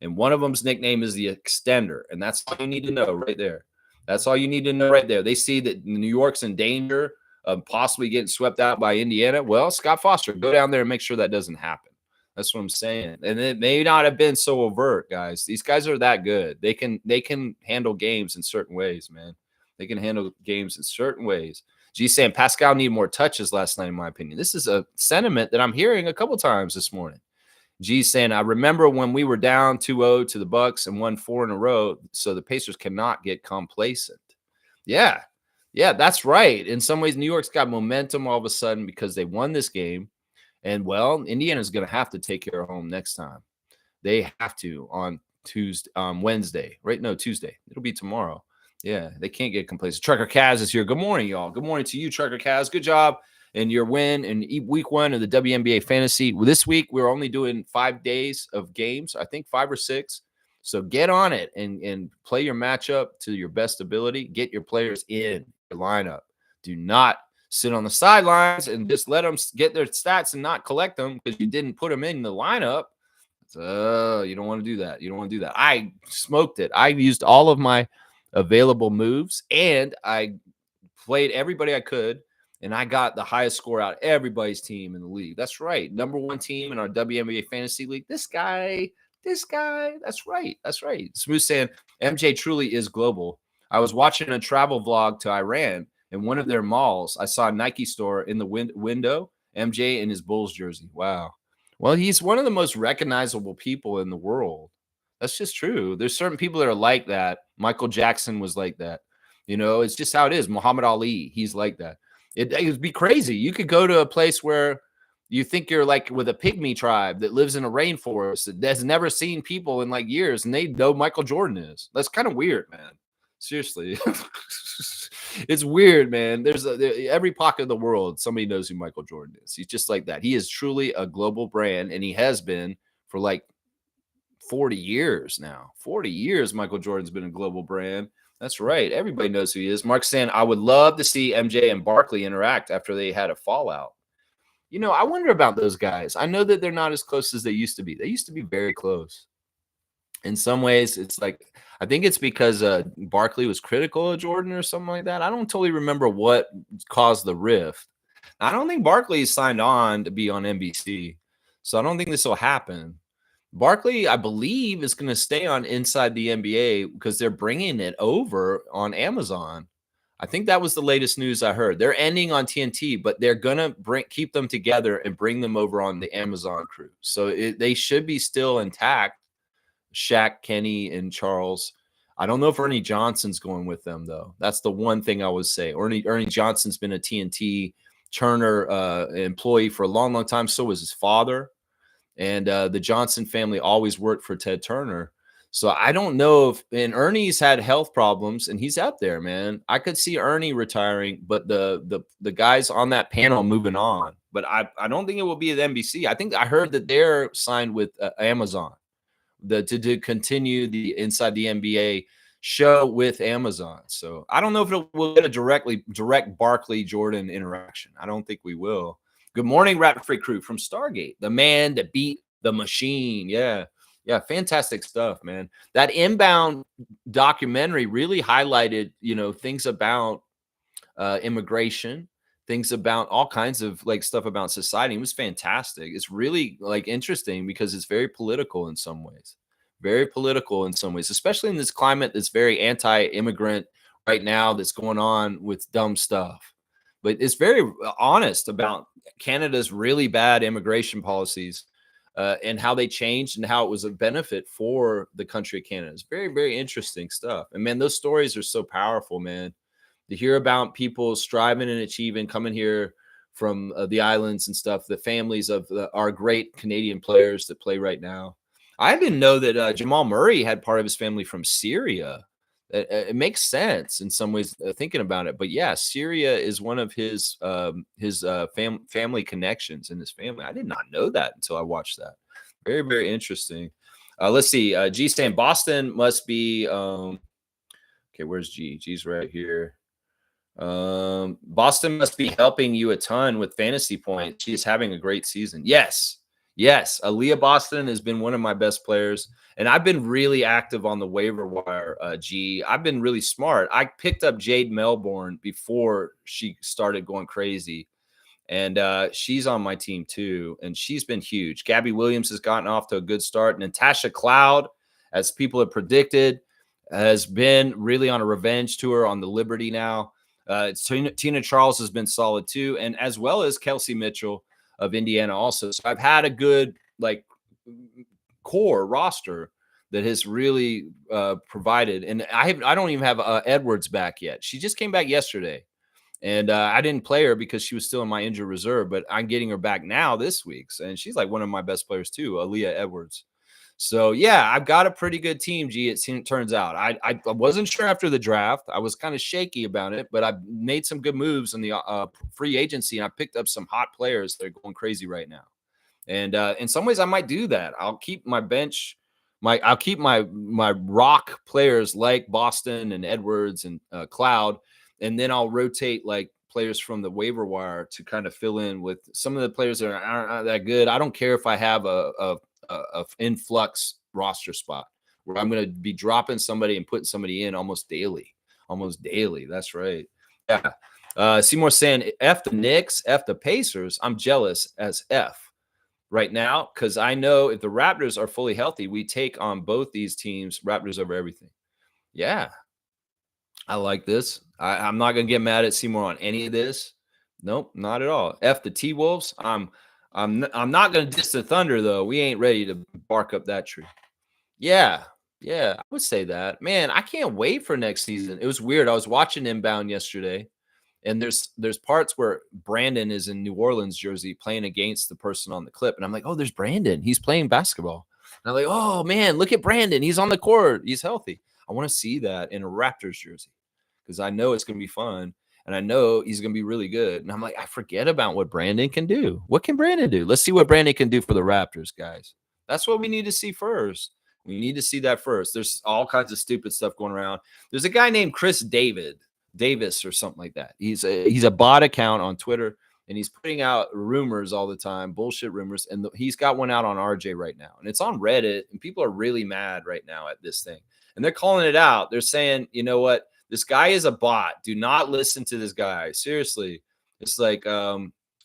And one of them's nickname is the Extender. And that's all you need to know right there. That's all you need to know right there. They see that New York's in danger of possibly getting swept out by Indiana. Well, Scott Foster, go down there and make sure that doesn't happen. That's what I'm saying. And it may not have been so overt, guys. These guys are that good. They can handle games in certain ways, man. They can handle games in certain ways. G saying Pascal needed more touches last night, in my opinion. This is a sentiment that I'm hearing a couple times this morning. G saying, I remember when we were down 2-0 to the Bucks and won 4 in a row, so the Pacers cannot get complacent. Yeah, that's right. In some ways, New York's got momentum all of a sudden because they won this game. And, well, Indiana's going to have to take care of home next time. They have to on Wednesday. Right? No, Tuesday. It'll be tomorrow. Yeah, they can't get complacent. Trucker Kaz is here. Good morning, y'all. Good morning to you, Trucker Kaz. Good job. And your win in week 1 of the WNBA fantasy. This week, we're only doing 5 days of games, I think 5 or 6. So get on it and play your matchup to your best ability. Get your players in your lineup. Do not sit on the sidelines and just let them get their stats and not collect them because you didn't put them in the lineup. So you don't want to do that. You don't want to do that. I smoked it. I used all of my available moves, and I played everybody I could, and I got the highest score out of everybody's team in the league. That's right. Number one team in our WNBA fantasy league. This guy. That's right. That's right. Smooth saying MJ truly is global. I was watching a travel vlog to Iran. In one of their malls, I saw a Nike store in the window, MJ in his Bulls jersey. Wow. Well, he's one of the most recognizable people in the world. That's just true. There's certain people that are like that. Michael Jackson was like that. It's just how it is. Muhammad Ali, he's like that. It would be crazy. You could go to a place where you think you're like with a pygmy tribe that lives in a rainforest that has never seen people in like years, and they know Michael Jordan is. That's kind of weird, man. Seriously. It's weird, man. There's every pocket of the world, somebody knows who Michael Jordan is. He's just like that. He is truly a global brand, and he has been for like 40 years now. 40 years, Michael Jordan's been a global brand. That's right. Everybody knows who he is. Mark's saying, I would love to see MJ and Barkley interact after they had a fallout. I wonder about those guys. I know that they're not as close as they used to be. They used to be very close. In some ways, it's like, I think it's because Barkley was critical of Jordan or something like that. I don't totally remember what caused the rift. I don't think Barkley signed on to be on NBC. So I don't think this will happen. Barkley, I believe, is going to stay on Inside the NBA because they're bringing it over on Amazon. I think that was the latest news I heard. They're ending on TNT, but they're going to keep them together and bring them over on the Amazon crew. So they should be still intact. Shaq, Kenny, and Charles. I don't know if Ernie Johnson's going with them, though. That's the one thing I would say. Ernie Johnson's been a TNT Turner employee for a long, long time. So was his father. And the Johnson family always worked for Ted Turner. So I don't know if, and Ernie's had health problems and he's out there, man. I could see Ernie retiring, but the guys on that panel moving on. But I don't think it will be at NBC. I think I heard that they're signed with Amazon to continue the Inside the NBA show with Amazon. So I don't know if it will get a direct Barkley Jordan interaction. I don't think we will. Good morning, Rapid Free crew from Stargate, the man that beat the machine. Yeah, fantastic stuff, man. That Inbound documentary really highlighted, things about immigration, things about all kinds of like stuff about society. It was fantastic. It's really like interesting because it's very political in some ways. Very political in some ways, especially in this climate that's very anti-immigrant right now that's going on with dumb stuff. But it's very honest about Canada's really bad immigration policies and how they changed and how it was a benefit for the country of Canada. It's very, very interesting stuff. And man, those stories are so powerful, man. To hear about people striving and achieving, coming here from the islands and stuff, the families of our great Canadian players that play right now. I didn't know that Jamal Murray had part of his family from Syria. It makes sense in some ways thinking about it, but yeah, Syria is one of his family connections in his family. I did not know that until I watched that. Very, very interesting. Let's see. G saying Boston must be okay. Where's G? G's right here. Boston must be helping you a ton with fantasy points. She's having a great season. Yes. Aaliyah Boston has been one of my best players. And I've been really active on the waiver wire, G. I've been really smart. I picked up Jade Melbourne before she started going crazy. And she's on my team too. And she's been huge. Gabby Williams has gotten off to a good start. Natasha Cloud, as people have predicted, has been really on a revenge tour on the Liberty now. Tina Charles has been solid too. And as well as Kelsey Mitchell of Indiana also. So I've had a good core roster that has really provided. And I don't even have Edwards back yet. She just came back yesterday. And I didn't play her because she was still in my injured reserve, but I'm getting her back now this week. And she's like one of my best players too, Aaliyah Edwards. So, yeah, I've got a pretty good team, G, it turns out. I wasn't sure after the draft. I was kind of shaky about it, but I made some good moves in the free agency, and I picked up some hot players that are going crazy right now. And in some ways, I might do that. I'll keep my bench. I'll keep my rock players like Boston and Edwards and Cloud, and then I'll rotate like players from the waiver wire to kind of fill in with some of the players that aren't that good. I don't care if I have a influx roster spot where I'm going to be dropping somebody and putting somebody in almost daily. That's right. Yeah. Seymour saying F the Knicks, F the Pacers. I'm jealous as F right now because I know if the Raptors are fully healthy, we take on both these teams, Raptors over everything. Yeah, I like this. I'm not gonna get mad at Seymour on any of this. Nope, not at all. F the T Wolves. I'm not gonna diss the Thunder though. We ain't ready to bark up that tree. Yeah, yeah, I would say that. Man, I can't wait for next season. It was weird. I was watching Inbound yesterday, and there's parts where Brandon is in New Orleans jersey playing against the person on the clip, and I'm like, oh, there's Brandon. He's playing basketball. And I'm like, oh man, look at Brandon. He's on the court. He's healthy. I want to see that in a Raptors jersey because I know it's going to be fun. And I know he's going to be really good. And I'm like, I forget about what Brandon can do. What can Brandon do? Let's see what Brandon can do for the Raptors, guys. That's what we need to see first. We need to see that first. There's all kinds of stupid stuff going around. There's a guy named Chris Davis or something like that. He's a bot account on Twitter, and he's putting out rumors all the time, bullshit rumors. And he's got one out on RJ right now, and it's on Reddit, and people are really mad right now at this thing. And they're calling it out. They're saying, you know what? This guy is a bot. Do not listen to this guy. Seriously. It's like,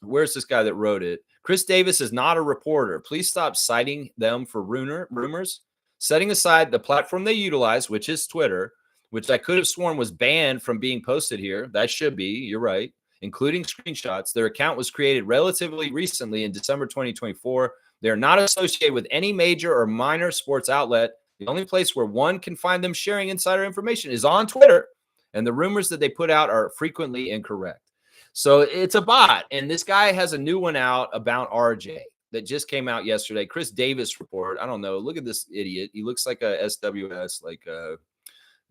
where's this guy that wrote it? Chris Davis is not a reporter. Please stop citing them for rumors. Setting aside the platform they utilize, which is Twitter, which I could have sworn was banned from being posted here. That should be. You're right. Including screenshots. Their account was created relatively recently in December 2024. They're not associated with any major or minor sports outlet. The only place where one can find them sharing insider information is on Twitter. And the rumors that they put out are frequently incorrect. So it's a bot. And this guy has a new one out about RJ that just came out yesterday. Chris Davis report. I don't know. Look at this idiot. He looks like a SWS, like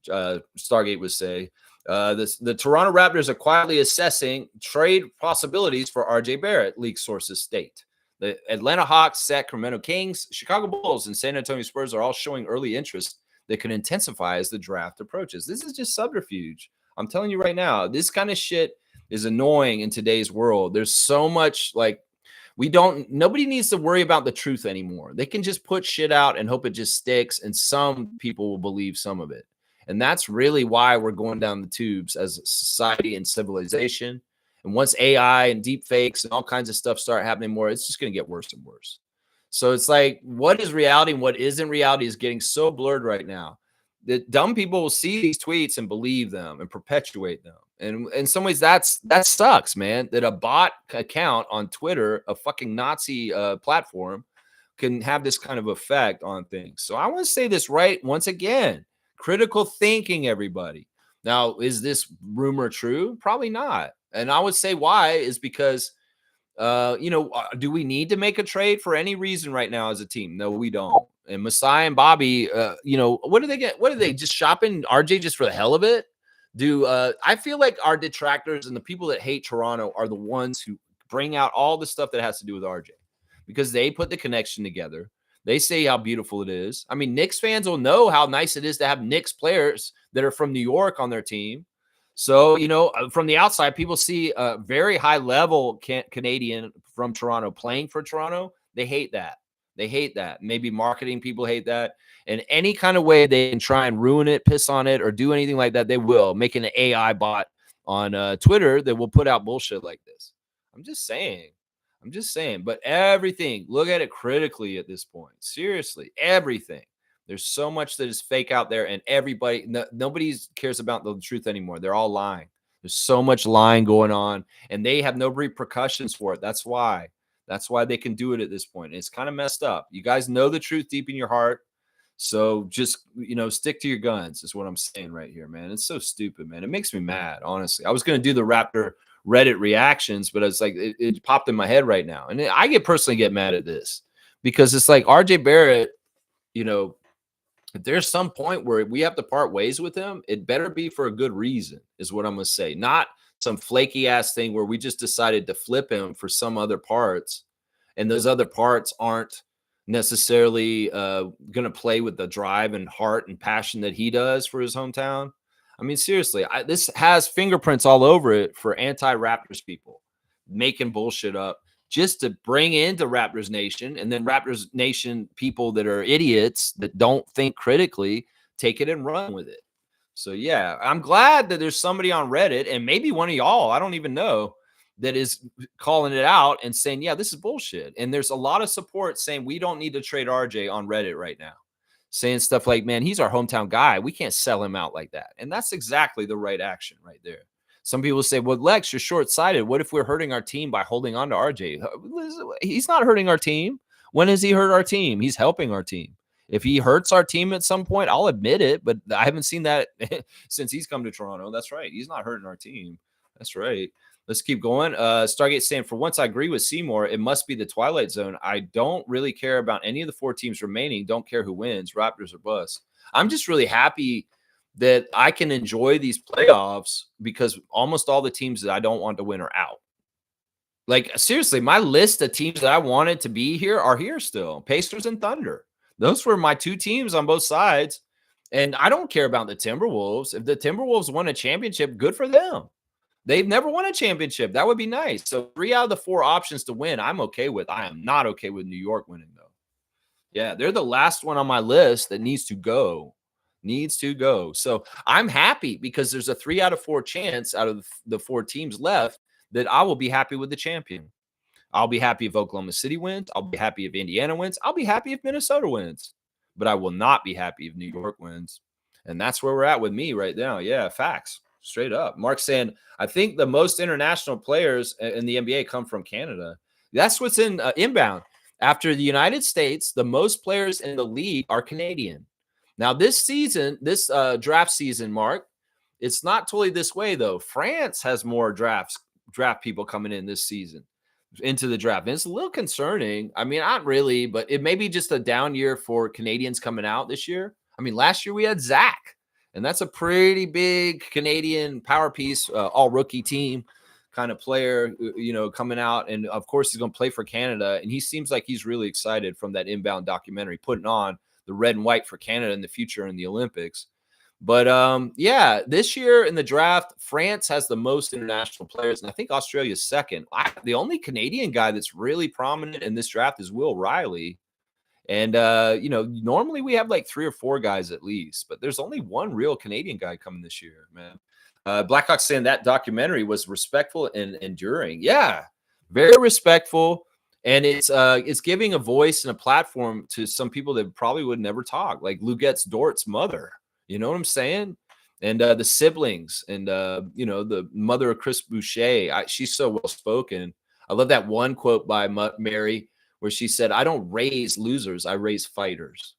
Stargate would say. The Toronto Raptors are quietly assessing trade possibilities for RJ Barrett, league sources state. The Atlanta Hawks, Sacramento Kings, Chicago Bulls, and San Antonio Spurs are all showing early interest that could intensify as the draft approaches. This is just subterfuge. I'm telling you right now, this kind of shit is annoying in today's world. There's so much like nobody needs to worry about the truth anymore. They can just put shit out and hope it just sticks, and some people will believe some of it. And that's really why we're going down the tubes as a society and civilization. And once AI and deep fakes and all kinds of stuff start happening more, it's just going to get worse and worse. So it's like, what is reality and what isn't reality is getting so blurred right now that dumb people will see these tweets and believe them and perpetuate them. And in some ways, that sucks, man, that a bot account on Twitter, a fucking Nazi platform, can have this kind of effect on things. So I want to say this right once again. Critical thinking, everybody. Now, is this rumor true? Probably not. And I would say why is because, do we need to make a trade for any reason right now as a team? No, we don't. And Masai and Bobby, what do they get? What are they just shopping RJ just for the hell of it? I feel like our detractors and the people that hate Toronto are the ones who bring out all the stuff that has to do with RJ because they put the connection together. They say how beautiful it is. I mean, Knicks fans will know how nice it is to have Knicks players that are from New York on their team. So, from the outside, people see a very high-level Canadian from Toronto playing for Toronto. They hate that. Maybe marketing people hate that. And any kind of way they can try and ruin it, piss on it, or do anything like that, they will. Make an AI bot on Twitter that will put out bullshit like this. I'm just saying. But everything, look at it critically at this point. Seriously, everything. There's so much that is fake out there, and nobody cares about the truth anymore. They're all lying. There's so much lying going on, and they have no repercussions for it. That's why they can do it at this point. It's kind of messed up. You guys know the truth deep in your heart. So just, stick to your guns is what I'm saying right here, man. It's so stupid, man. It makes me mad, honestly. I was going to do the Raptor Reddit reactions, but it's like it popped in my head right now. And I personally get mad at this because it's like RJ Barrett, if there's some point where we have to part ways with him, it better be for a good reason, is what I'm going to say. Not some flaky ass thing where we just decided to flip him for some other parts, and those other parts aren't necessarily going to play with the drive and heart and passion that he does for his hometown. I mean, seriously, this has fingerprints all over it for anti-Raptors people making bullshit up just to bring into Raptors Nation, and then Raptors Nation people that are idiots that don't think critically take it and run with it. So yeah, I'm glad that there's somebody on Reddit and maybe one of y'all, I don't even know, that is calling it out and saying, yeah, this is bullshit. And there's a lot of support saying we don't need to trade RJ on Reddit right now. Saying stuff like, man, he's our hometown guy. We can't sell him out like that. And that's exactly the right action right there. Some people say, well, Lex, you're short sighted. What if we're hurting our team by holding on to RJ? He's not hurting our team. When has he hurt our team? He's helping our team. If he hurts our team at some point, I'll admit it, but I haven't seen that since he's come to Toronto. That's right. He's not hurting our team. That's right. Let's keep going. Stargate saying, for once, I agree with Seymour. It must be the Twilight Zone. I don't really care about any of the 4 teams remaining. Don't care who wins, Raptors or bust. I'm just really happy that I can enjoy these playoffs because almost all the teams that I don't want to win are out. Like, seriously, my list of teams that I wanted to be here are here still. Pacers and Thunder. Those were my 2 teams on both sides. And I don't care about the Timberwolves. If the Timberwolves won a championship, good for them. They've never won a championship. That would be nice. So 3 out of the 4 options to win, I'm okay with. I am not okay with New York winning, though. Yeah, they're the last one on my list that needs to go. Needs to go. So I'm happy because there's a 3 out of 4 chance out of the 4 teams left that I will be happy with the champion. I'll be happy if Oklahoma City wins. I'll be happy if Indiana wins. I'll be happy if Minnesota wins. But I will not be happy if New York wins. And that's where we're at with me right now. Yeah, facts. Straight up. Mark saying, I think the most international players in the NBA come from Canada. That's what's in inbound. After the United States, the most players in the league are Canadian. Now, this season, this draft season, Mark, it's not totally this way, though. France has more draft people coming in this season into the draft. And it's a little concerning. I mean, not really, but it may be just a down year for Canadians coming out this year. I mean, last year we had Zach, and that's a pretty big Canadian power piece, all rookie team kind of player, coming out. And of course, he's going to play for Canada. And he seems like he's really excited from that inbound documentary, putting on the red and white for Canada in the future in the Olympics. But yeah, this year in the draft, France has the most international players, and I think Australia's second. The only Canadian guy that's really prominent in this draft is Will Riley. And normally we have like 3 or 4 guys at least, but there's only one real Canadian guy coming this year, man. Blackhawk saying that documentary was respectful and enduring. Yeah, very respectful. And it's giving a voice and a platform to some people that probably would never talk, like Luget's Dort's mother. You know what I'm saying? And the siblings and, the mother of Chris Boucher. She's so well-spoken. I love that one quote by Mary where she said, I don't raise losers, I raise fighters.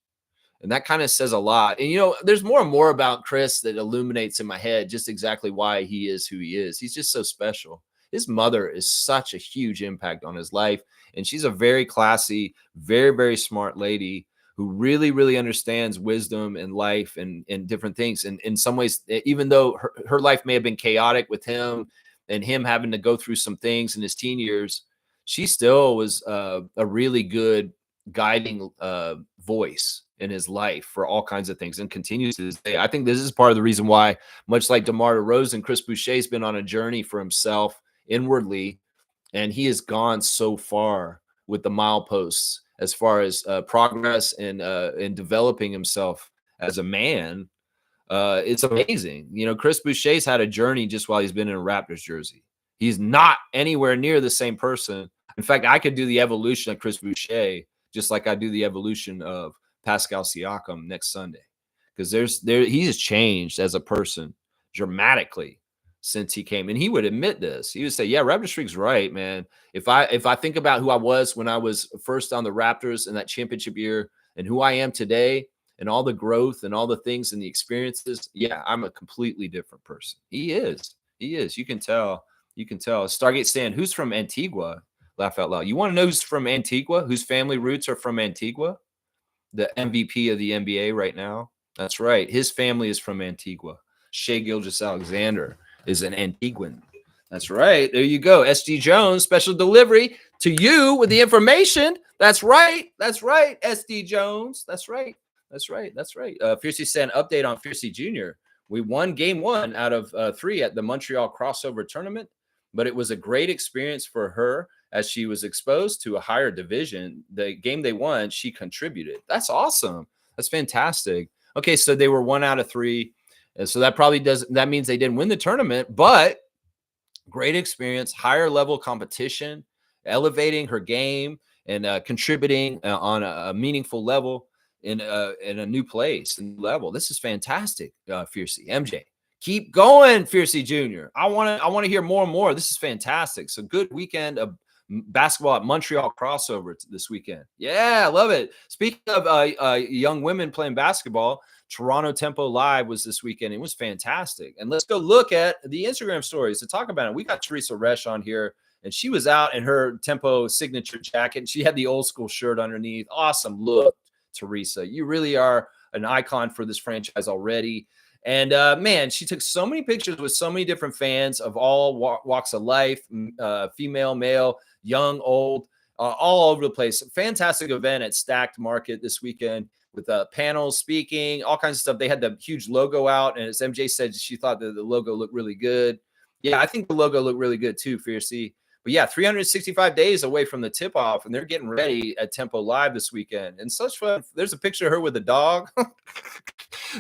And that kind of says a lot. And, there's more and more about Chris that illuminates in my head just exactly why he is who he is. He's just so special. His mother is such a huge impact on his life. And she's a very classy, very, very smart lady who really, really understands wisdom and life and different things. And in some ways, even though her life may have been chaotic with him and him having to go through some things in his teen years, she still was a really good guiding voice in his life for all kinds of things and continues to this day. I think this is part of the reason why, much like DeMar DeRozan, Chris Boucher's been on a journey for himself inwardly, and he has gone so far with the mileposts as far as progress and in developing himself as a man. It's amazing. Chris Boucher's had a journey just while he's been in a Raptors jersey. He's not anywhere near the same person. In fact, I could do the evolution of Chris Boucher just like I do the evolution of Pascal Siakam next Sunday, because he has changed as a person dramatically since he came. And he would admit this. He would say, yeah, Raptors Freak's right, man. If I think about who I was when I was first on the Raptors in that championship year and who I am today and all the growth and all the things and the experiences, yeah, I'm a completely different person. He is. You can tell. Stargate saying, who's from Antigua? Laugh out loud. You want to know who's from Antigua? Whose family roots are from Antigua? The MVP of the NBA right now. That's right. His family is from Antigua. Shea Gilgeous-Alexander is an Antiguan. That's right. There you go. SG Jones, special delivery to you with the information. That's right. SD Jones. That's right. Fiercey sent update on Fiercey Jr. We won game 1 out of 3 at the Montreal crossover tournament, but it was a great experience for her as she was exposed to a higher division. The game they won, she contributed. That's awesome. That's fantastic. Okay, so they were 1 out of 3. And so that means they didn't win the tournament, but great experience, higher level competition, elevating her game and contributing on a meaningful level in a new place and level. This is fantastic, Fiercey MJ. Keep going, Fiercey Jr. I want to hear more and more. This is fantastic. So good weekend of basketball at Montreal crossover this weekend. Yeah, I love it. Speaking of young women playing basketball, Toronto Tempo Live was this weekend. It was fantastic. And let's go look at the Instagram stories to talk about it. We got Teresa Resch on here, and she was out in her Tempo signature jacket. And she had the old school shirt underneath. Awesome look, Teresa. You really are an icon for this franchise already. And man, she took so many pictures with so many different fans of all walks of life, female, male, young, old, all over the place. Fantastic event at Stacked Market this weekend with panels, speaking, all kinds of stuff. They had the huge logo out, and as MJ said, she thought that the logo looked really good. Yeah, I think the logo looked really good too, Fiercey. But yeah, 365 days away from the tip-off, and they're getting ready at Tempo Live this weekend. And such fun. There's a picture of her with a dog.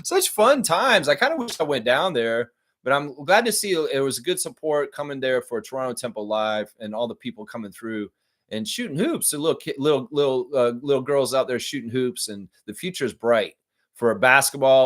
Such fun times. I kind of wish I went down there, but I'm glad to see it was good support coming there for Toronto Tempo Live and all the people coming through and shooting hoops. So little girls out there shooting hoops, and the future is bright for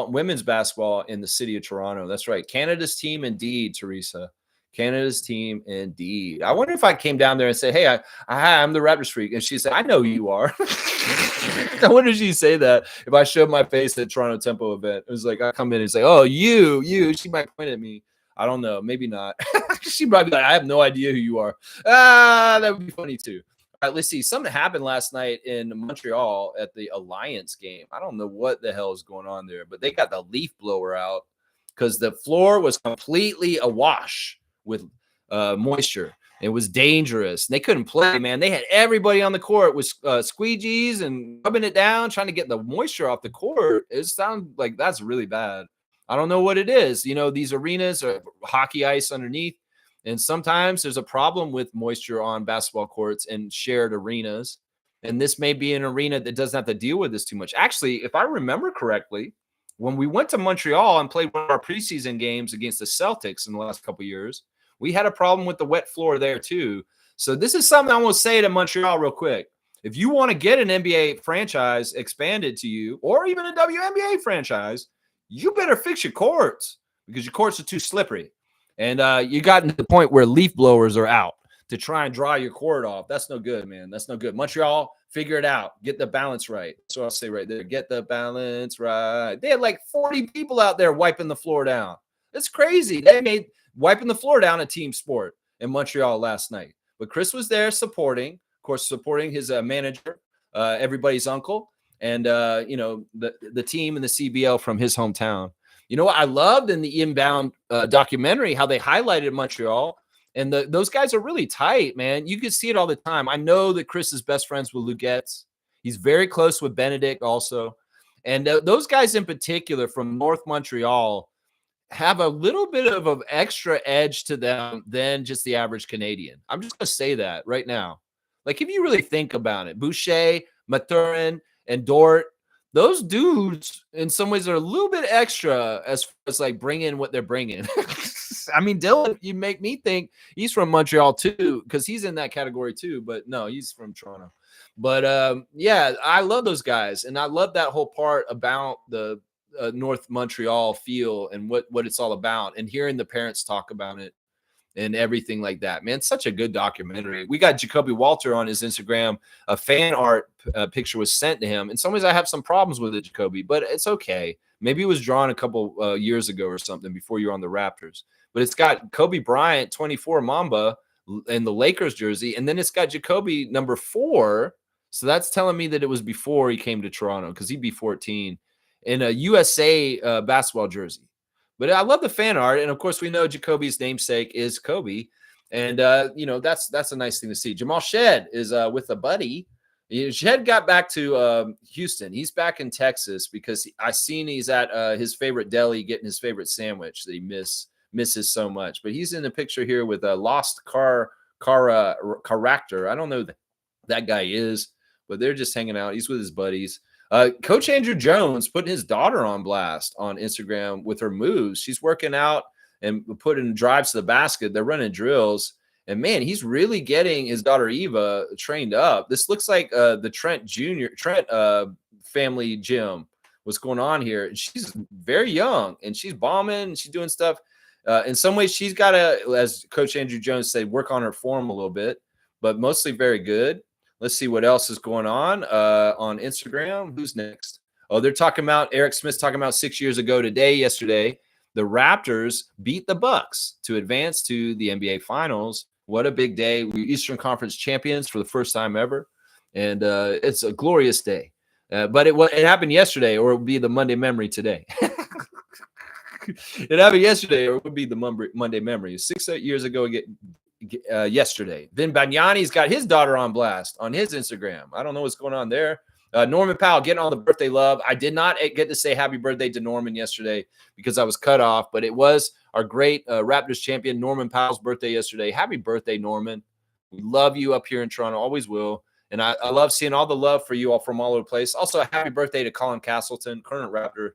women's basketball in the city of Toronto. That's right. Canada's team indeed, Teresa. Canada's team indeed. I wonder if I came down there and say, hey, I'm the Raptors freak. And she said, I know you are. I wonder if she'd say that if I showed my face at Toronto Tempo event. It was like, I come in and say, oh, you. She might point at me. I don't know. Maybe not. She'd probably be like, I have no idea who you are. That would be funny too. All right, let's see. Something happened last night in Montreal at the Alliance game. I don't know what the hell is going on there, but they got the leaf blower out because the floor was completely awash with moisture. It was dangerous. They couldn't play, man. They had everybody on the court with squeegees and rubbing it down, trying to get the moisture off the court. It sounds like that's really bad. I don't know what it is. You know, these arenas are hockey ice underneath, and sometimes there's a problem with moisture on basketball courts and shared arenas. And this may be an arena that doesn't have to deal with this too much. Actually, if I remember correctly, when we went to Montreal and played one of our preseason games against the Celtics in the last couple of years, we had a problem with the wet floor there too. So this is something I want to say to Montreal real quick. If you want to get an NBA franchise expanded to you, or even a WNBA franchise, you better fix your courts because your courts are too slippery. And you got to the point where leaf blowers are out to try and dry your court off. That's no good, man. That's no good. Montreal, figure it out. Get the balance right. So I'll say right there, get the balance right. They had like 40 people out there wiping the floor down. It's crazy. They made wiping the floor down a team sport in Montreal last night. But Chris was there supporting, of course, supporting his manager, everybody's uncle, and the team and the CBL from his hometown. You know what I loved in the Inbound documentary, how they highlighted Montreal, and those guys are really tight, man. You can see it all the time. I know that Chris is best friends with Lugetz. He's very close with Benedict also. And those guys in particular from North Montreal have a little bit of an extra edge to them than just the average Canadian. I'm just going to say that right now. Like, if you really think about it, Boucher, Mathurin, and Dort, those dudes in some ways are a little bit extra as far as like bringing what they're bringing. I mean, Dylan, you make me think he's from Montreal too, because he's in that category too, but no, he's from Toronto. But yeah, I love those guys. And I love that whole part about the North Montreal feel and what it's all about, and hearing the parents talk about it and everything like that. Man, it's such a good documentary. We got Jacoby Walter on his Instagram. A fan art picture was sent to him. In some ways, I have some problems with it, Jacoby, but it's okay. Maybe it was drawn a couple years ago or something before you were on the Raptors. But it's got Kobe Bryant, 24 Mamba, in the Lakers jersey, and then it's got Jacoby number 4. So that's telling me that it was before he came to Toronto, because he'd be 14 in a USA basketball jersey. But I love the fan art, and of course we know Jacoby's namesake is Kobe, and that's a nice thing to see. Jamal Shed is with a buddy. Shed got back to Houston. He's back in Texas because I seen he's at his favorite deli getting his favorite sandwich that he misses so much. But he's in the picture here with a lost character. I don't know who that guy is, but they're just hanging out. He's with his buddies. Coach Andrew Jones putting his daughter on blast on Instagram with her moves. She's working out and putting drives to the basket. They're running drills. And man, he's really getting his daughter Eva trained up. This looks like the Trent family gym. What's going on here? And she's very young and she's bombing and she's doing stuff. In some ways, she's got to, as Coach Andrew Jones said, work on her form a little bit, but mostly very good. Let's see what else is going on Instagram. Who's next? Oh, they're talking about Eric Smith's talking about 6 years ago yesterday. The Raptors beat the Bucks to advance to the NBA Finals. What a big day. We're Eastern Conference champions for the first time ever. And it's a glorious day. But it happened yesterday, or it would be the Monday memory today. It happened yesterday, or it would be the Monday memory. 6 years ago yesterday. Then Banyani's got his daughter on blast on his Instagram. I don't know what's going on there. Norman Powell getting all the birthday love. I did not get to say happy birthday to Norman yesterday because I was cut off, but it was our great Raptors champion Norman Powell's birthday yesterday. Happy birthday, Norman. We love you up here in Toronto. Always will. And I love seeing all the love for you all from all over the place. Also, happy birthday to Colin Castleton, current Raptor.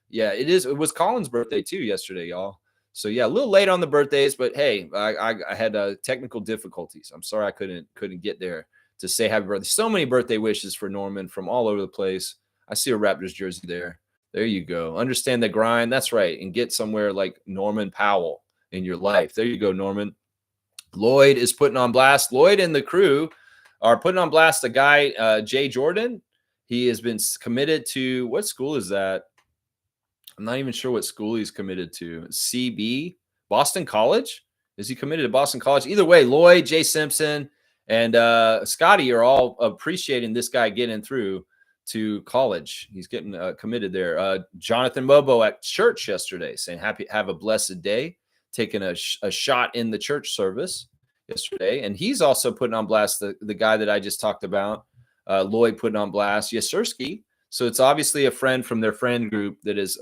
Yeah, it is. It was Colin's birthday too yesterday, y'all. So yeah, a little late on the birthdays, but hey, I had technical difficulties. I'm sorry I couldn't get there to say happy birthday. So many birthday wishes for Norman from all over the place. I see a Raptors jersey there. There you go. Understand the grind. That's right. And get somewhere like Norman Powell in your life. There you go, Norman. Lloyd is putting on blast. Lloyd and the crew are putting on blast the guy, Jay Jordan. He has been committed to, what school is that? I'm not even sure what school he's committed to. CB, Boston College? Is he committed to Boston College? Either way, Lloyd, Jay Simpson, and Scotty are all appreciating this guy getting through to college. He's getting committed there. Jonathan Mobo at church yesterday saying, have a blessed day, taking a shot in the church service yesterday. And he's also putting on blast the guy that I just talked about, Lloyd putting on blast, Yasirski. So it's obviously a friend from their friend group that is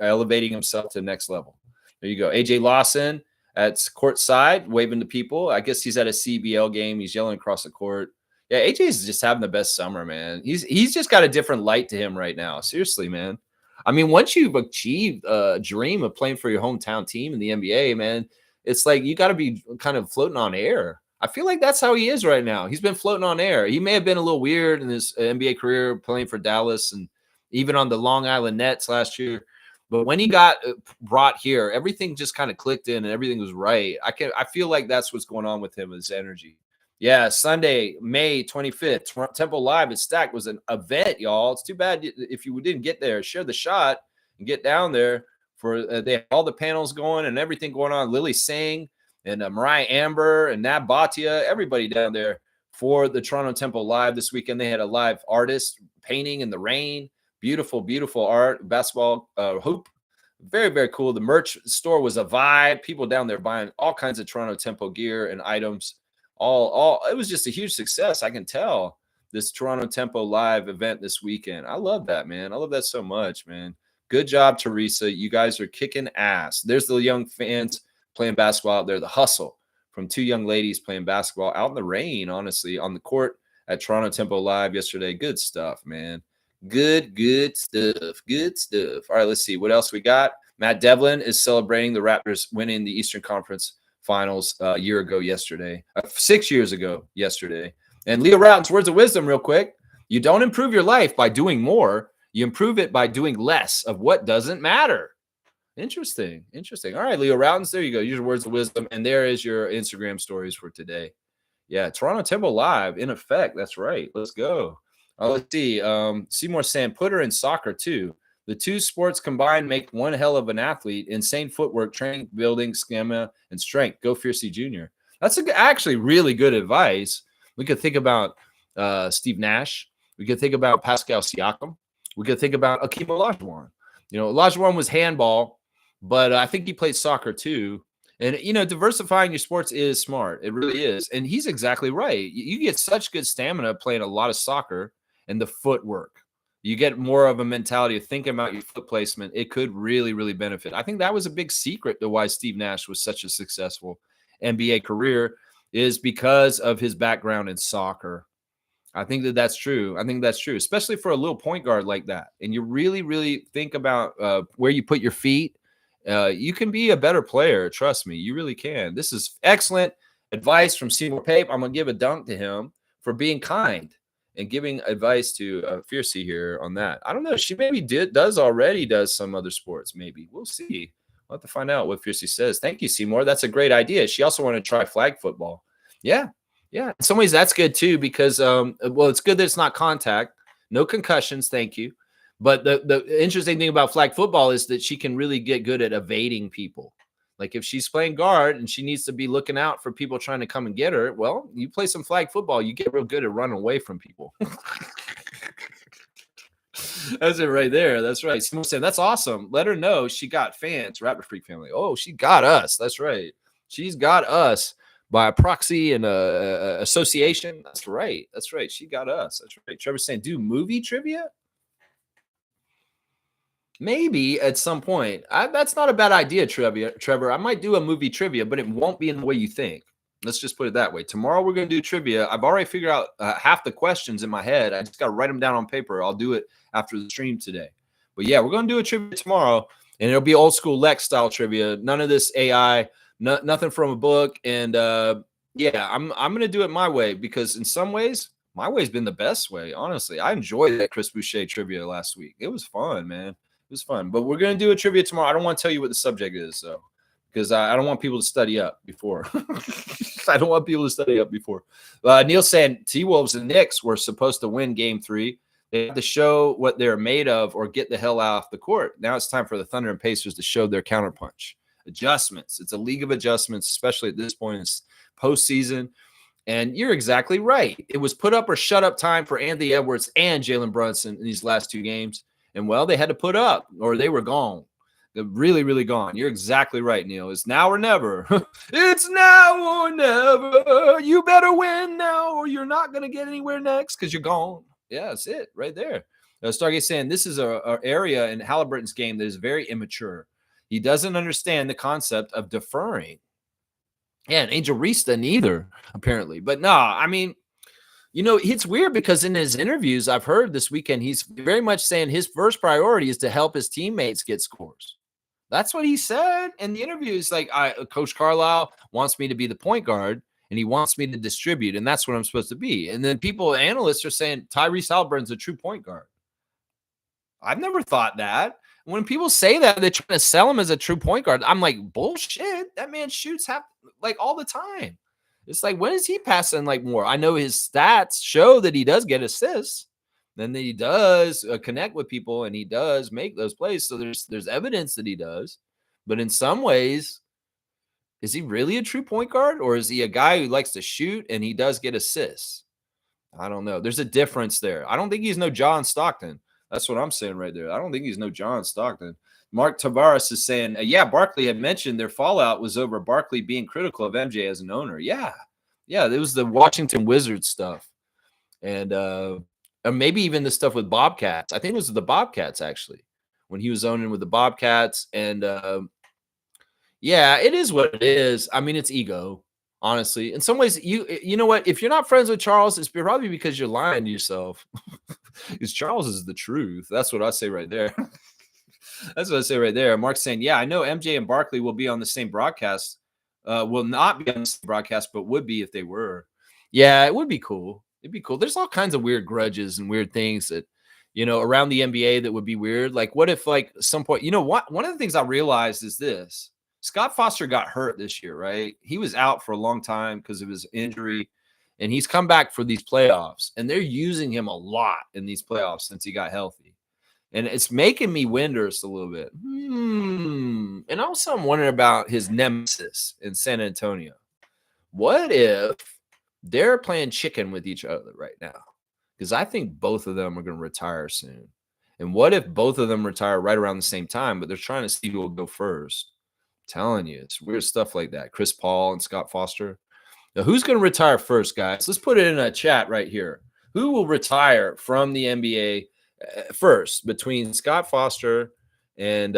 elevating himself to the next level. There you go. AJ Lawson at court side, waving to people. I guess he's at a CBL game. He's yelling across the court. Yeah, AJ is just having the best summer, man. He's just got a different light to him right now. Seriously, man. I mean, once you've achieved a dream of playing for your hometown team in the NBA, man, it's like you got to be kind of floating on air. I feel like that's how he is right now. He's been floating on air. He may have been a little weird in his NBA career playing for Dallas and even on the Long Island Nets last year. But when he got brought here, everything just kind of clicked in and everything was right. I feel like that's what's going on with him, his energy. Yeah, Sunday, May 25th, Temple Live at Stack was an event, y'all. It's too bad if you didn't get there. Share the shot and get down there for they had all the panels going and everything going on. Lily Singh and Mariah Amber and Nab Bhatia, everybody down there for the Toronto Temple Live this weekend. They had a live artist painting in the rain. Beautiful, beautiful art, basketball hoop. Very, very cool. The merch store was a vibe. People down there buying all kinds of Toronto Temple gear and items. It was just a huge success. I can tell this Toronto Temple Live event this weekend. I love that, man. I love that so much, man. Good job, Teresa. You guys are kicking ass. There's the young fans playing basketball out there. The hustle from two young ladies playing basketball out in the rain, honestly, on the court at Toronto Temple Live yesterday. Good stuff, man. Good stuff. Good stuff. All right, let's see what else we got. Matt Devlin is celebrating the Raptors winning the Eastern Conference Finals a year ago yesterday, 6 years ago yesterday. And Leo Routen's words of wisdom real quick. You don't improve your life by doing more. You improve it by doing less of what doesn't matter. Interesting. All right, Leo Routens, there you go. Use your words of wisdom. And there is your Instagram stories for today. Yeah, Toronto Temple Live in effect. That's right. Let's go. Let's see. Seymour saying put her in soccer too. The two sports combined make one hell of an athlete. Insane footwork, training, building, schema, and strength. Go Fiercey Jr. That's actually really good advice. We could think about Steve Nash. We could think about Pascal Siakam. We could think about Akeem Olajuwon. Olajuwon was handball, but I think he played soccer too. And, diversifying your sports is smart. It really is. And he's exactly right. You get such good stamina playing a lot of soccer and the footwork. You get more of a mentality of thinking about your foot placement. It could really, really benefit. I think that was a big secret to why Steve Nash was such a successful NBA career is because of his background in soccer. I think that that's true. I think that's true, especially for a little point guard like that. And you really, really think about where you put your feet. You can be a better player. Trust me, you really can. This is excellent advice from Seymour Pape. I'm gonna give a dunk to him for being kind and giving advice to Fiercey here on that. I don't know. She maybe does some other sports. Maybe we'll see. We'll have to find out what Fiercey says. Thank you, Seymour. That's a great idea. She also wanted to try flag football. Yeah, yeah, in some ways that's good too because well, it's good that it's not contact, no concussions, thank you. But the interesting thing about flag football is that she can really get good at evading people. Like if she's playing guard and she needs to be looking out for people trying to come and get her, well, you play some flag football, you get real good at running away from people. That's it right there. That's right. Someone said that's awesome. Let her know she got fans, Raptor Freak family. Oh, she got us. That's right. She's got us by a proxy and a association. That's right. That's right. She got us. That's right. Trevor's saying, do movie trivia? Maybe at some point. That's not a bad idea, Trevor. I might do a movie trivia, but it won't be in the way you think. Let's just put it that way. Tomorrow we're going to do trivia. I've already figured out half the questions in my head. I just got to write them down on paper. I'll do it after the stream today. But yeah, we're going to do a trivia tomorrow, and it'll be old school Lex style trivia. None of this AI, nothing from a book. And yeah, I'm going to do it my way because in some ways, my way's been the best way. Honestly, I enjoyed that Chris Boucher trivia last week. It was fun, man. It was fun. But we're going to do a trivia tomorrow. I don't want to tell you what the subject is, though, because I don't want people to study up before. I don't want people to study up before. Neil saying T-Wolves and Knicks were supposed to win Game 3. They had to show what they're made of or get the hell off the court. Now it's time for the Thunder and Pacers to show their counterpunch. Adjustments. It's a league of adjustments, especially at this point in postseason. And you're exactly right. It was put up or shut up time for Anthony Edwards and Jalen Brunson in these last 2 games. And, well, they had to put up or they were gone. They're really, really gone. You're exactly right, Neil. It's now or never. It's now or never. You better win now or you're not going to get anywhere next because you're gone. Yeah, that's it right there. Stargate saying this is a area in Halliburton's game that is very immature. He doesn't understand the concept of deferring. Yeah, and Angel Reese doesn't either, apparently. But no, I mean, you know, it's weird because in his interviews I've heard this weekend, he's very much saying his first priority is to help his teammates get scores. That's what he said in the interviews. Like, Coach Carlisle wants me to be the point guard, and he wants me to distribute, and that's what I'm supposed to be. And then analysts are saying Tyrese Halliburton's a true point guard. I've never thought that. When people say that, they're trying to sell him as a true point guard. I'm like, bullshit. That man shoots all the time. It's like, when is he passing more? I know his stats show that he does get assists. Then he does connect with people, and he does make those plays. So there's evidence that he does. But in some ways, is he really a true point guard, or is he a guy who likes to shoot and he does get assists? I don't know. There's a difference there. I don't think he's no John Stockton. That's what I'm saying right there. I don't think he's no John Stockton. Mark Tavares is saying, yeah, Barkley had mentioned their fallout was over Barkley being critical of MJ as an owner. Yeah. Yeah, it was the Washington Wizards stuff. And maybe even the stuff with Bobcats. I think it was the Bobcats, actually, when he was owning with the Bobcats. And yeah, it is what it is. I mean, it's ego, honestly. In some ways, you know what? If you're not friends with Charles, it's probably because you're lying to yourself. Because Charles is the truth. That's what I say right there. That's what I say right there. Mark's saying, yeah, I know MJ and Barkley will be on the same broadcast. Will not be on the same broadcast, but would be if they were. Yeah, it would be cool. It'd be cool. There's all kinds of weird grudges and weird things that, around the NBA that would be weird. Like, what if, some point, what? One of the things I realized is this. Scott Foster got hurt this year, right? He was out for a long time because of his injury, and he's come back for these playoffs, and they're using him a lot in these playoffs since he got healthy. And it's making me wonder just a little bit. And also I'm wondering about his nemesis in San Antonio. What if they're playing chicken with each other right now? Because I think both of them are going to retire soon. And what if both of them retire right around the same time, but they're trying to see who will go first? I'm telling you, it's weird stuff like that. Chris Paul and Scott Foster. Now, who's going to retire first, guys? Let's put it in a chat right here. Who will retire from the NBA first between Scott Foster and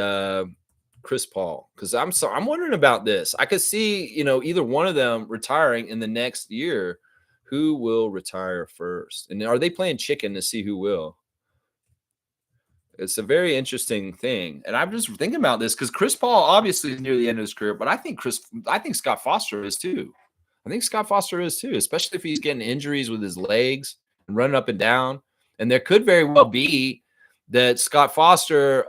Chris Paul? Because I'm wondering about this. I could see either one of them retiring in the next year Who will retire first? And are they playing chicken to see who will? It's a very interesting thing. And I'm just thinking about this because Chris Paul obviously is near the end of his career, but I think Scott Foster is too. I think Scott Foster is too, especially if he's getting injuries with his legs and running up and down. And there could very well be that Scott Foster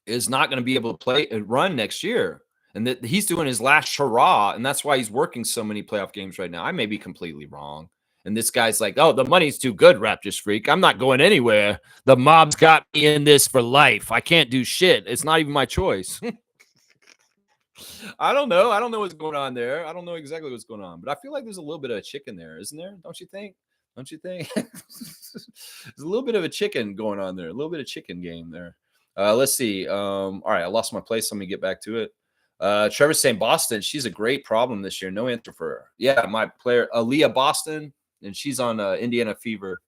is not going to be able to play and run next year. And that he's doing his last hurrah. And that's why he's working so many playoff games right now. I may be completely wrong. And this guy's like, oh, the money's too good, Raptors freak. I'm not going anywhere. The mob's got me in this for life. I can't do shit. It's not even my choice. I don't know. I don't know what's going on there. I don't know exactly what's going on. But I feel like there's a little bit of a chicken there, isn't there? Don't you think? Don't you think? There's a little bit of a chicken going on there. A little bit of chicken game there. Let's see. All right, I lost my place. Let me get back to it. Trevor's saying Boston. She's a great problem this year. No answer for her. Yeah, my player, Aaliyah Boston, and she's on Indiana Fever.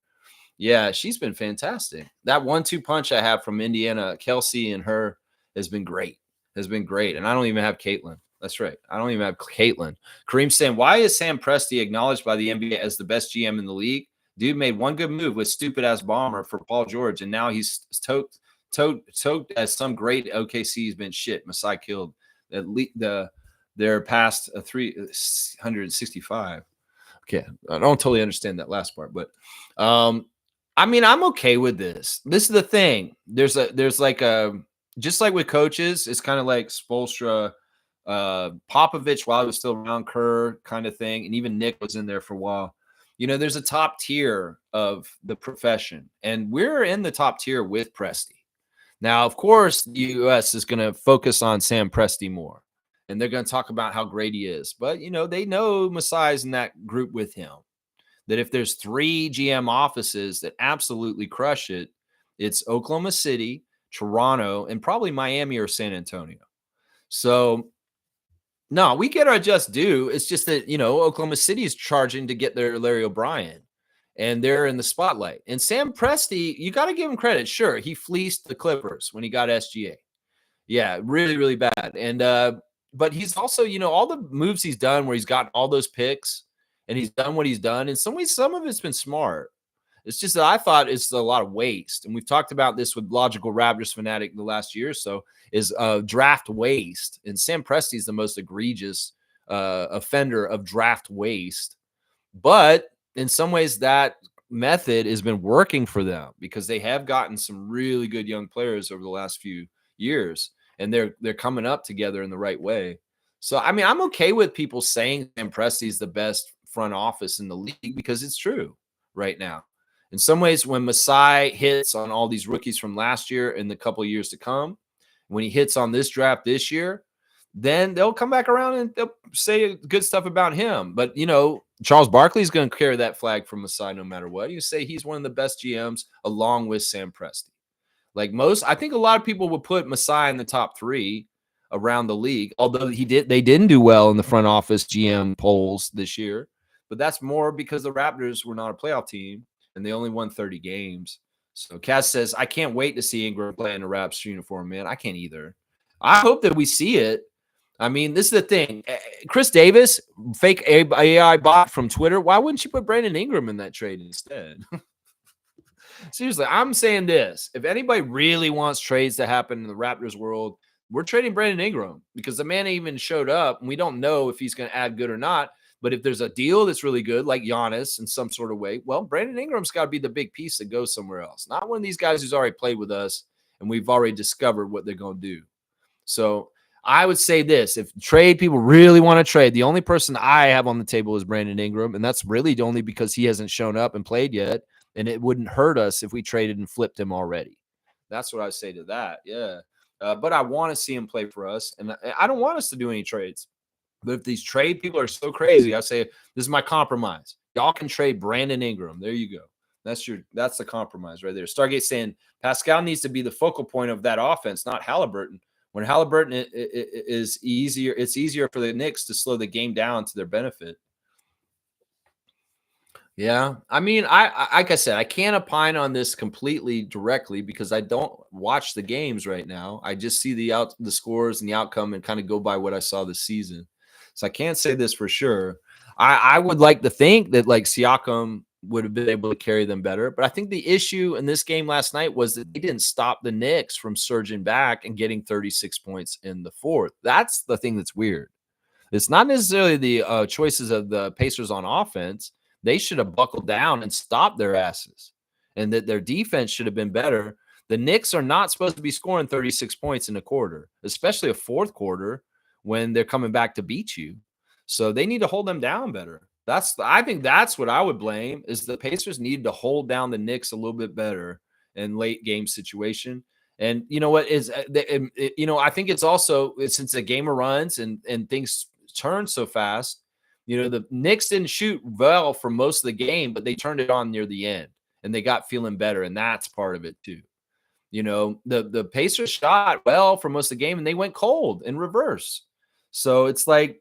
Yeah, she's been fantastic. That 1-2 punch I have from Indiana, Kelsey and her has been great. Has been great. And I don't even have Caitlin. That's right. I don't even have Caitlin. Kareem saying, why is Sam Presti acknowledged by the NBA as the best GM in the league? Dude made one good move with stupid-ass bomber for Paul George, and now he's toked as some great OKC's been shit. Masai killed their past 365. Okay, I don't totally understand that last part, but I mean, I'm okay with this. This is the thing. There's like a just like with coaches, it's kind of like Spoelstra, Popovich while he was still around, Kerr kind of thing, and even Nick was in there for a while. You know, there's a top tier of the profession, and we're in the top tier with Presti. Now, of course, the U.S. is going to focus on Sam Presti more, and they're going to talk about how great he is. But, you know, they know Masai's in that group with him, that if there's 3 GM offices that absolutely crush it, it's Oklahoma City, Toronto, and probably Miami or San Antonio. So, no, we get our just due. It's just that, you know, Oklahoma City is charging to get their Larry O'Brien, and they're in the spotlight. And Sam Presti, you got to give him credit. Sure, he fleeced the Clippers when he got SGA. Yeah, really, really bad. And but he's also, you know, all the moves he's done where he's gotten all those picks and he's done what he's done. In some ways, some of it's been smart. It's just that I thought it's a lot of waste. And we've talked about this with Logical Raptors Fanatic the last year or so, is draft waste. And Sam Presti is the most egregious offender of draft waste. But in some ways, that method has been working for them because they have gotten some really good young players over the last few years, and they're coming up together in the right way. So, I mean, I'm okay with people saying Sam Presti is the best front office in the league because it's true right now. In some ways, when Masai hits on all these rookies from last year and the couple of years to come, when he hits on this draft this year, then they'll come back around and they'll say good stuff about him. But, you know, Charles Barkley is going to carry that flag from Masai no matter what. You say he's one of the best GMs along with Sam Presti. Like I think a lot of people would put Masai in the top 3 around the league, although they didn't do well in the front office GM polls this year. But that's more because the Raptors were not a playoff team and they only won 30 games. So Cass says, I can't wait to see Ingram play in a Raps uniform, man. I can't either. I hope that we see it. I mean, this is the thing. Chris Davis, fake AI bot from Twitter. Why wouldn't you put Brandon Ingram in that trade instead? Seriously, I'm saying this. If anybody really wants trades to happen in the Raptors world, we're trading Brandon Ingram because the man even showed up, and we don't know if he's going to add good or not. But if there's a deal that's really good, like Giannis in some sort of way, well, Brandon Ingram's got to be the big piece that goes somewhere else. Not one of these guys who's already played with us, and we've already discovered what they're going to do. So I would say this. If trade people really want to trade, the only person I have on the table is Brandon Ingram, and that's really only because he hasn't shown up and played yet, and it wouldn't hurt us if we traded and flipped him already. That's what I say to that, yeah. But I want to see him play for us, and I don't want us to do any trades. But if these trade people are so crazy, I say, this is my compromise. Y'all can trade Brandon Ingram. There you go. That's the compromise right there. Stargate saying Pascal needs to be the focal point of that offense, not Halliburton. When Halliburton is easier, it's easier for the Knicks to slow the game down to their benefit. Yeah. I mean, like I said, I can't opine on this completely directly because I don't watch the games right now. I just see the scores and the outcome and kind of go by what I saw this season. So I can't say this for sure. I would like to think that like Siakam would have been able to carry them better. But I think the issue in this game last night was that they didn't stop the Knicks from surging back and getting 36 points in the fourth. That's the thing that's weird. It's not necessarily the choices of the Pacers on offense. They should have buckled down and stopped their asses, and that their defense should have been better. The Knicks are not supposed to be scoring 36 points in a quarter, especially a fourth quarter when they're coming back to beat you. So they need to hold them down better. I think that's what I would blame is the Pacers need to hold down the Knicks a little bit better in late game situation. And you know what is I think it's also since the game runs and things turn so fast. The Knicks didn't shoot well for most of the game, but they turned it on near the end and they got feeling better, and that's part of it too. The Pacers shot well for most of the game and they went cold in reverse. So it's like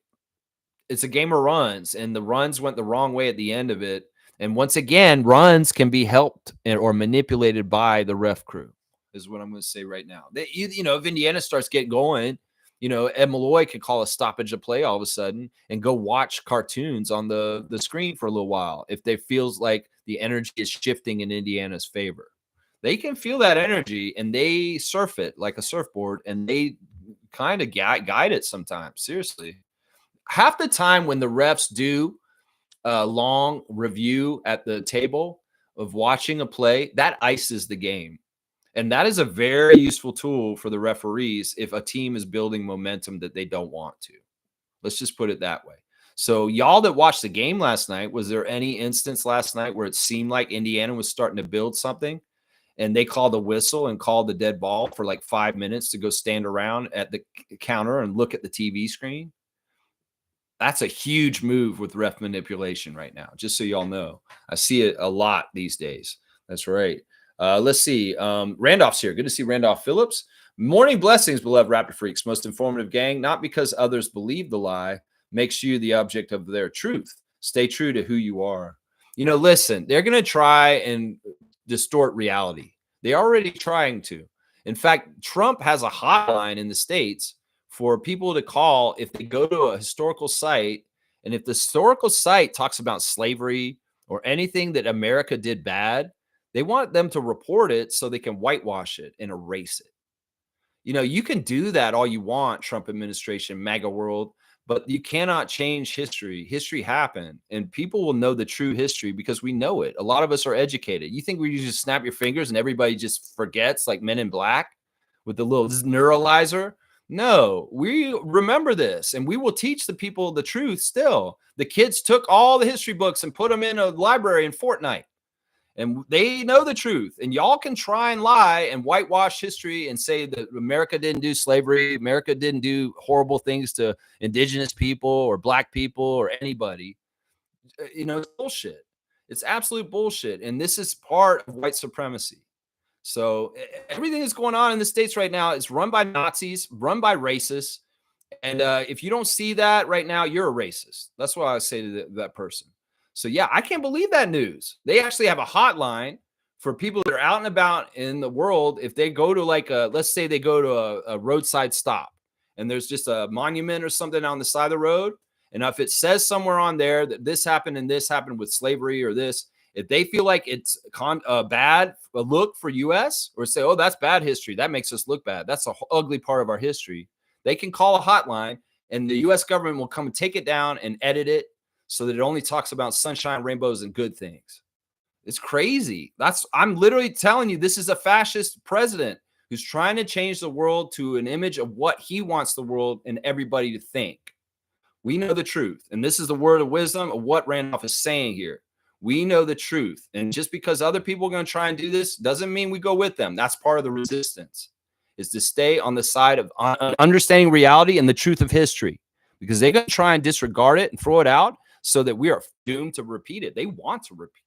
it's a game of runs, and the runs went the wrong way at the end of it. And once again, runs can be helped or manipulated by the ref crew, is what I'm going to say right now. If Indiana starts getting going, Ed Malloy could call a stoppage of play all of a sudden and go watch cartoons on the screen for a little while if they feels like the energy is shifting in Indiana's favor. They can feel that energy and they surf it like a surfboard, and they kind of guide it sometimes. Seriously. Half the time when the refs do a long review at the table of watching a play, that ices the game. And that is a very useful tool for the referees if a team is building momentum that they don't want to. Let's just put it that way. So y'all that watched the game last night, was there any instance last night where it seemed like Indiana was starting to build something and they called the whistle and called the dead ball for like 5 minutes to go stand around at the counter and look at the TV screen? That's a huge move with ref manipulation right now, just so y'all know. I see it a lot these days. That's right. Let's see. Randolph's here. Good to see Randolph Phillips. Morning blessings, beloved Raptor Freaks. Most informative gang, not because others believe the lie, makes you the object of their truth. Stay true to who you are. Listen, they're going to try and distort reality. They're already trying to. In fact, Trump has a hotline in the States for people to call if they go to a historical site, and if the historical site talks about slavery or anything that America did bad, they want them to report it so they can whitewash it and erase it. You can do that all you want, Trump administration, MAGA world, but you cannot change history. History happened, and people will know the true history because we know it. A lot of us are educated. You think we just snap your fingers and everybody just forgets like Men in Black with the little neuralizer? No, we remember this, and we will teach the people the truth still. The kids took all the history books and put them in a library in Fortnite, and they know the truth. And y'all can try and lie and whitewash history and say that America didn't do slavery, America didn't do horrible things to indigenous people or black people or anybody. It's bullshit. It's absolute bullshit, and this is part of white supremacy. So everything that's going on in the States right now is run by Nazis, run by racists. And if you don't see that right now, you're a racist. That's what I say to that person. So, yeah, I can't believe that news. They actually have a hotline for people that are out and about in the world. If they go to let's say they go to a roadside stop and there's just a monument or something on the side of the road. And if it says somewhere on there that this happened and this happened with slavery or this, if they feel like it's bad look for U.S. or say, oh, that's bad history, that makes us look bad, that's an ugly part of our history, they can call a hotline and the U.S. government will come and take it down and edit it so that it only talks about sunshine, rainbows, and good things. It's crazy. I'm literally telling you, this is a fascist president who's trying to change the world to an image of what he wants the world and everybody to think. We know the truth, and this is the word of wisdom of what Randolph is saying here. We know the truth. And just because other people are going to try and do this doesn't mean we go with them. That's part of the resistance, is to stay on the side of understanding reality and the truth of history, because they're going to try and disregard it and throw it out so that we are doomed to repeat it. They want to repeat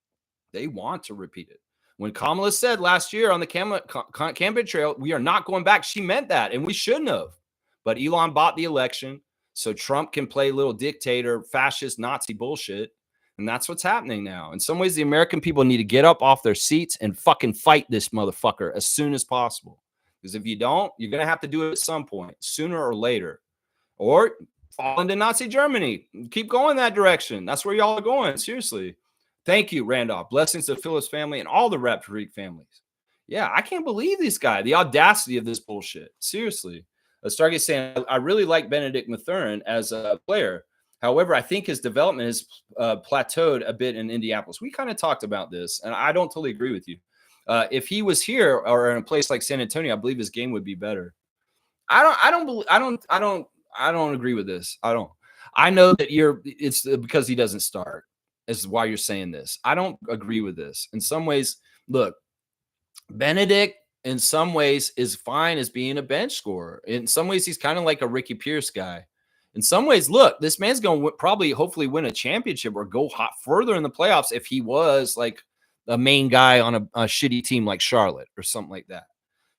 it. They want to repeat it. When Kamala said last year on the campaign trail, we are not going back, she meant that, and we shouldn't have. But Elon bought the election so Trump can play little dictator, fascist, Nazi bullshit. And that's what's happening now. In some ways, the American people need to get up off their seats and fucking fight this motherfucker as soon as possible. Because if you don't, you're going to have to do it at some point, sooner or later. Or fall into Nazi Germany. Keep going that direction. That's where y'all are going. Seriously. Thank you, Randolph. Blessings to Phyllis family and all the Raptor Freak families. Yeah, I can't believe this guy. The audacity of this bullshit. Seriously. Stargate saying, I really like Benedict Mathurin as a player. However, I think his development has plateaued a bit in Indianapolis. We kind of talked about this, and I don't totally agree with you. If he was here or in a place like San Antonio, I believe his game would be better. I don't agree with this. I don't. I know that it's because he doesn't start is why you're saying this. I don't agree with this. In some ways, look, Benedict in some ways is fine as being a bench scorer. In some ways, he's kind of like a Ricky Pierce guy. In some ways, look, this man's going to probably hopefully win a championship or go hot further in the playoffs if he was like a main guy on a shitty team like Charlotte or something like that.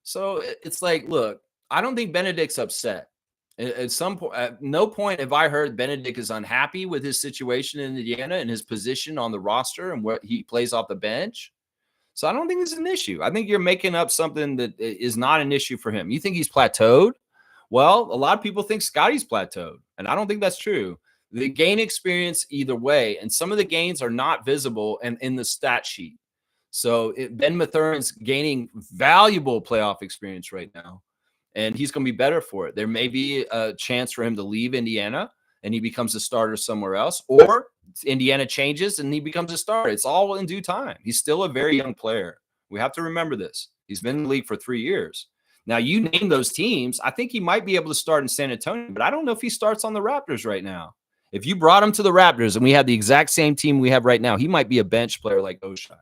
So it's like, look, I don't think Benedict's upset. At some point, at no point have I heard Benedict is unhappy with his situation in Indiana and his position on the roster and what he plays off the bench. So I don't think it's an issue. I think you're making up something that is not an issue for him. You think he's plateaued? Well, a lot of people think Scotty's plateaued, and I don't think that's true. They gain experience either way, and some of the gains are not visible and in the stat sheet. So Ben Mathurin's gaining valuable playoff experience right now, and he's going to be better for it. There may be a chance for him to leave Indiana and he becomes a starter somewhere else, or Indiana changes and he becomes a starter. It's all in due time. He's still a very young player. We have to remember this. He's been in the league for 3 years. Now, you name those teams. I think he might be able to start in San Antonio, but I don't know if he starts on the Raptors right now. If you brought him to the Raptors and we had the exact same team we have right now, he might be a bench player like Oshai.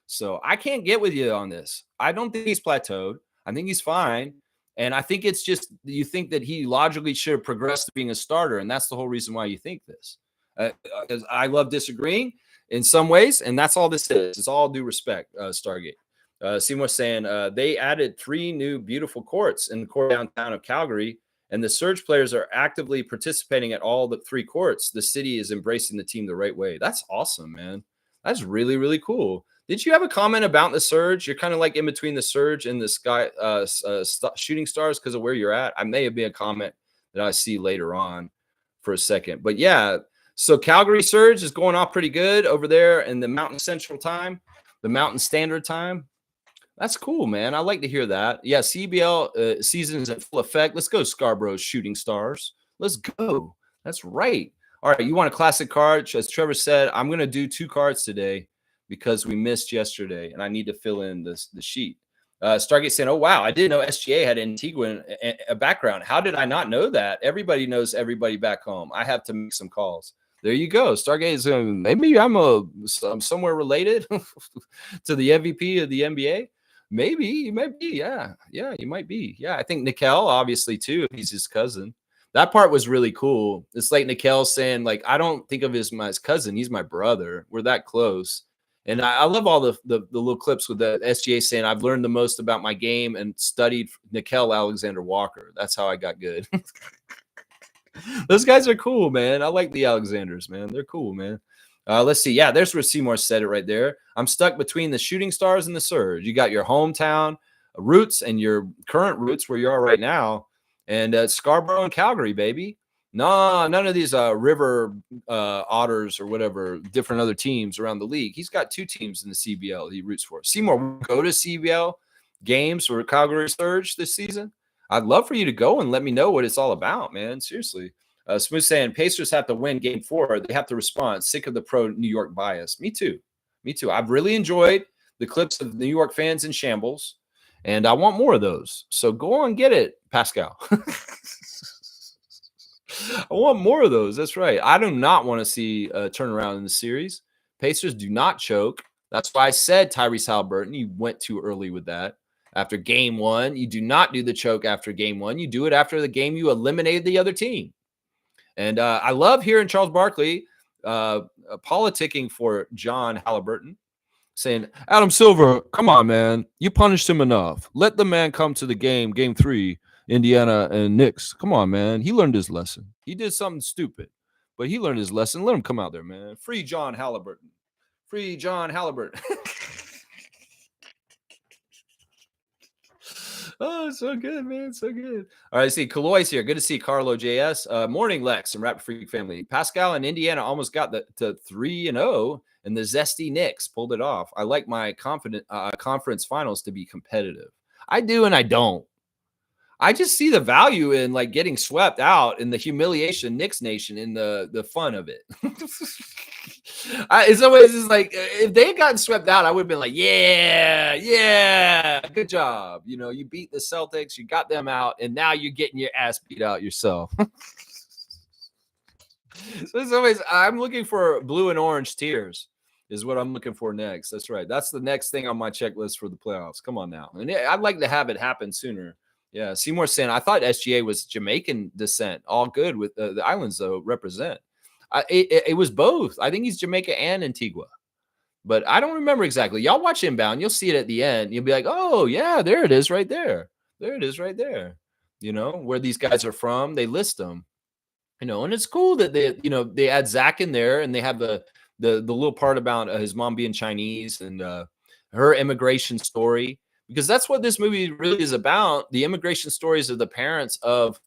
So I can't get with you on this. I don't think he's plateaued. I think he's fine. And I think it's just you think that he logically should have progressed to being a starter. And that's the whole reason why you think this. I love disagreeing in some ways. And that's all this is. It's all due respect, Stargate. Seymour saying they added 3 new beautiful courts in the court downtown of Calgary. And the Surge players are actively participating at all the 3 courts. The city is embracing the team the right way. That's awesome, man. That's really, really cool. Did you have a comment about the Surge? You're kind of like in between the Surge and the Sky Shooting Stars because of where you're at. I may have been a comment that I see later on for a second. But yeah, so Calgary Surge is going off pretty good over there in the Mountain Central Time, the Mountain Standard Time. That's cool, man. I like to hear that. Yeah, CBL season is in full effect. Let's go, Scarborough Shooting Stars. Let's go. That's right. All right, you want a classic card? As Trevor said, I'm going to do 2 cards today because we missed yesterday, and I need to fill in the sheet. Stargate saying, oh, wow, I didn't know SGA had Antigua a background. How did I not know that? Everybody knows everybody back home. I have to make some calls. There you go. Stargate is maybe I'm somewhere related to the MVP of the NBA. Maybe, you might be. Yeah, you might be. Yeah, I think Nickel, obviously, too, if he's his cousin. That part was really cool. It's like Nickel saying, like, I don't think of him as my cousin. He's my brother. We're that close. And I love all the little clips with the SGA saying, I've learned the most about my game and studied Nickel Alexander Walker. That's how I got good. Those guys are cool, man. I like the Alexanders, man. They're cool, man. Let's see. Yeah, there's where Seymour said it right there. I'm stuck between the Shooting Stars and the Surge. You got your hometown roots and your current roots where you are right now. And Scarborough and Calgary, baby. No, none of these River Otters or whatever, different other teams around the league. He's got 2 teams in the CBL he roots for. Seymour, go to CBL games for Calgary Surge this season. I'd love for you to go and let me know what it's all about, man. Seriously. Smooth saying, Pacers have to win game 4. They have to respond. Sick of the pro New York bias. Me too. I've really enjoyed the clips of New York fans in shambles, and I want more of those. So go on and get it, Pascal. I want more of those. That's right. I do not want to see a turnaround in the series. Pacers do not choke. That's why I said Tyrese Halliburton. You went too early with that. After game 1, you do not do the choke after game 1. You do it after the game you eliminated the other team. And I love hearing Charles Barkley politicking for John Halliburton, saying, Adam Silver, come on, man. You punished him enough. Let the man come to the game 3, Indiana and Knicks. Come on, man. He learned his lesson. He did something stupid, but he learned his lesson. Let him come out there, man. Free John Halliburton. Free John Halliburton. Oh, so good, man. So good. All right, I see Kaloy's here. Good to see Carlo JS. Morning, Lex and Raptor Freak family. Pascal and Indiana almost got to 3-0, and the zesty Knicks pulled it off. I like my conference finals to be competitive. I do and I don't. I just see the value in like getting swept out in the humiliation, Knicks Nation, in the fun of it. In some ways, it's like if they had gotten swept out, I would have been like, yeah, good job. You know, you beat the Celtics, you got them out, and now you're getting your ass beat out yourself. So in some ways, I'm looking for blue and orange tears. Is what I'm looking for next. That's right. That's the next thing on my checklist for the playoffs. Come on now. And I'd like to have it happen sooner. Yeah, Seymour saying, I thought SGA was Jamaican descent. All good with the islands, though, represent. It was both. I think he's Jamaica and Antigua, but I don't remember exactly. Y'all watch Inbound. You'll see it at the end. You'll be like, oh, yeah, there it is right there. There it is right there. You know, where these guys are from. They list them, you know, and it's cool that they add Zach in there and they have the little part about his mom being Chinese and her immigration story. Because that's what this movie really is about, the immigration stories of the parents of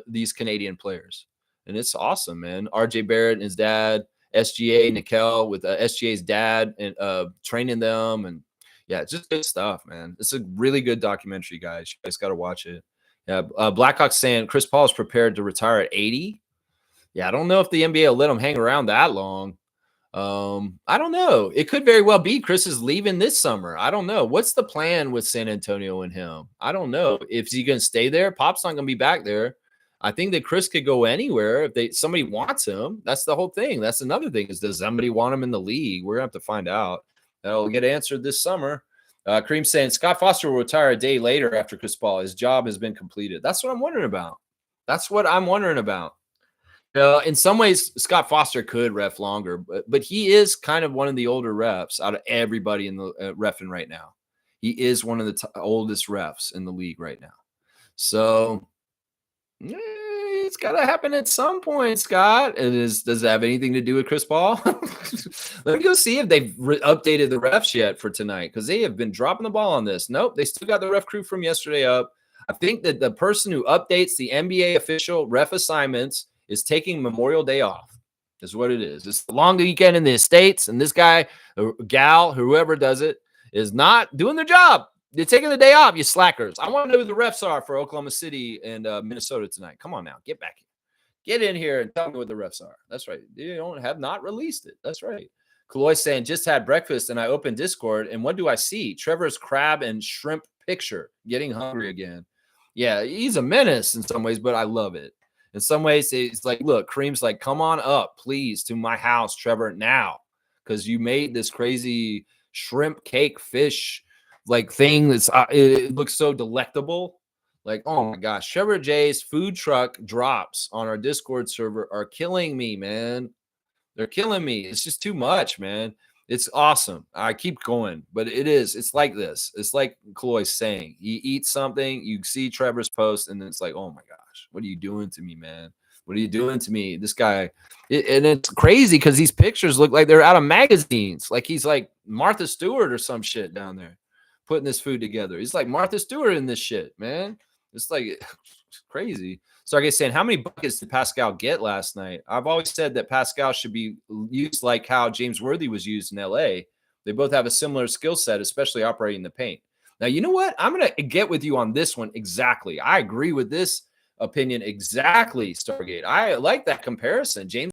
these Canadian players. And it's awesome, man. RJ Barrett and his dad, SGA, Nickel with SGA's dad and training them. And yeah, it's just good stuff, man. It's a really good documentary, guys. You guys got to watch it. Yeah, Blackhawks saying Chris Paul is prepared to retire at 80. Yeah, I don't know if the NBA will let him hang around that long. I don't know. It could very well be Chris is leaving this summer. I don't know. What's the plan with San Antonio and him? I don't know. If he's going to stay there, Pop's not going to be back there. I think that Chris could go anywhere if somebody wants him. That's the whole thing. That's another thing is, does somebody want him in the league? We're going to have to find out. That'll get answered this summer. Kareem saying Scott Foster will retire a day later after Chris Paul. His job has been completed. That's what I'm wondering about. In some ways, Scott Foster could ref longer, but he is kind of one of the older refs out of everybody in the reffing right now. He is one of the oldest refs in the league right now. So it's got to happen at some point, Scott. Does it have anything to do with Chris Paul? Let me go see if they've updated the refs yet for tonight, because they have been dropping the ball on this. Nope, they still got the ref crew from yesterday up. I think that the person who updates the NBA official ref assignments is taking Memorial Day off, is what it is. It's the long weekend in the States, and this guy or gal, whoever does it, is not doing their job. They're taking the day off, you slackers. I want to know who the refs are for Oklahoma City and Minnesota tonight. Come on now, get back here. Get in here and tell me what the refs are. That's right. You have not released it. That's right. Kaloy saying, just had breakfast and I opened Discord, and what do I see? Trevor's crab and shrimp picture. Getting hungry again. Yeah, he's a menace in some ways, but I love it. In some ways, it's like, look, Kareem's like, come on up, please, to my house, Trevor, now, because you made this crazy shrimp cake fish like thing that's it looks so delectable. Like, oh my gosh, Trevor J's food truck drops on our Discord server are killing me, man. They're killing me. It's just too much, man. It's awesome. I keep going, but it's like this. It's like Chloe's saying, you eat something, you see Trevor's post, and it's like, oh my gosh, what are you doing to me, man? What are you doing to me? This guy, and it's crazy because these pictures look like they're out of magazines. Like he's like Martha Stewart or some shit down there putting this food together. He's like Martha Stewart in this shit, man. It's like it's crazy. Stargate saying, how many buckets did Pascal get last night? I've always said that Pascal should be used like how James Worthy was used in LA. They both have a similar skill set, especially operating the paint. Now, you know what? I'm going to get with you on this one exactly. I agree with this opinion exactly, Stargate. I like that comparison. James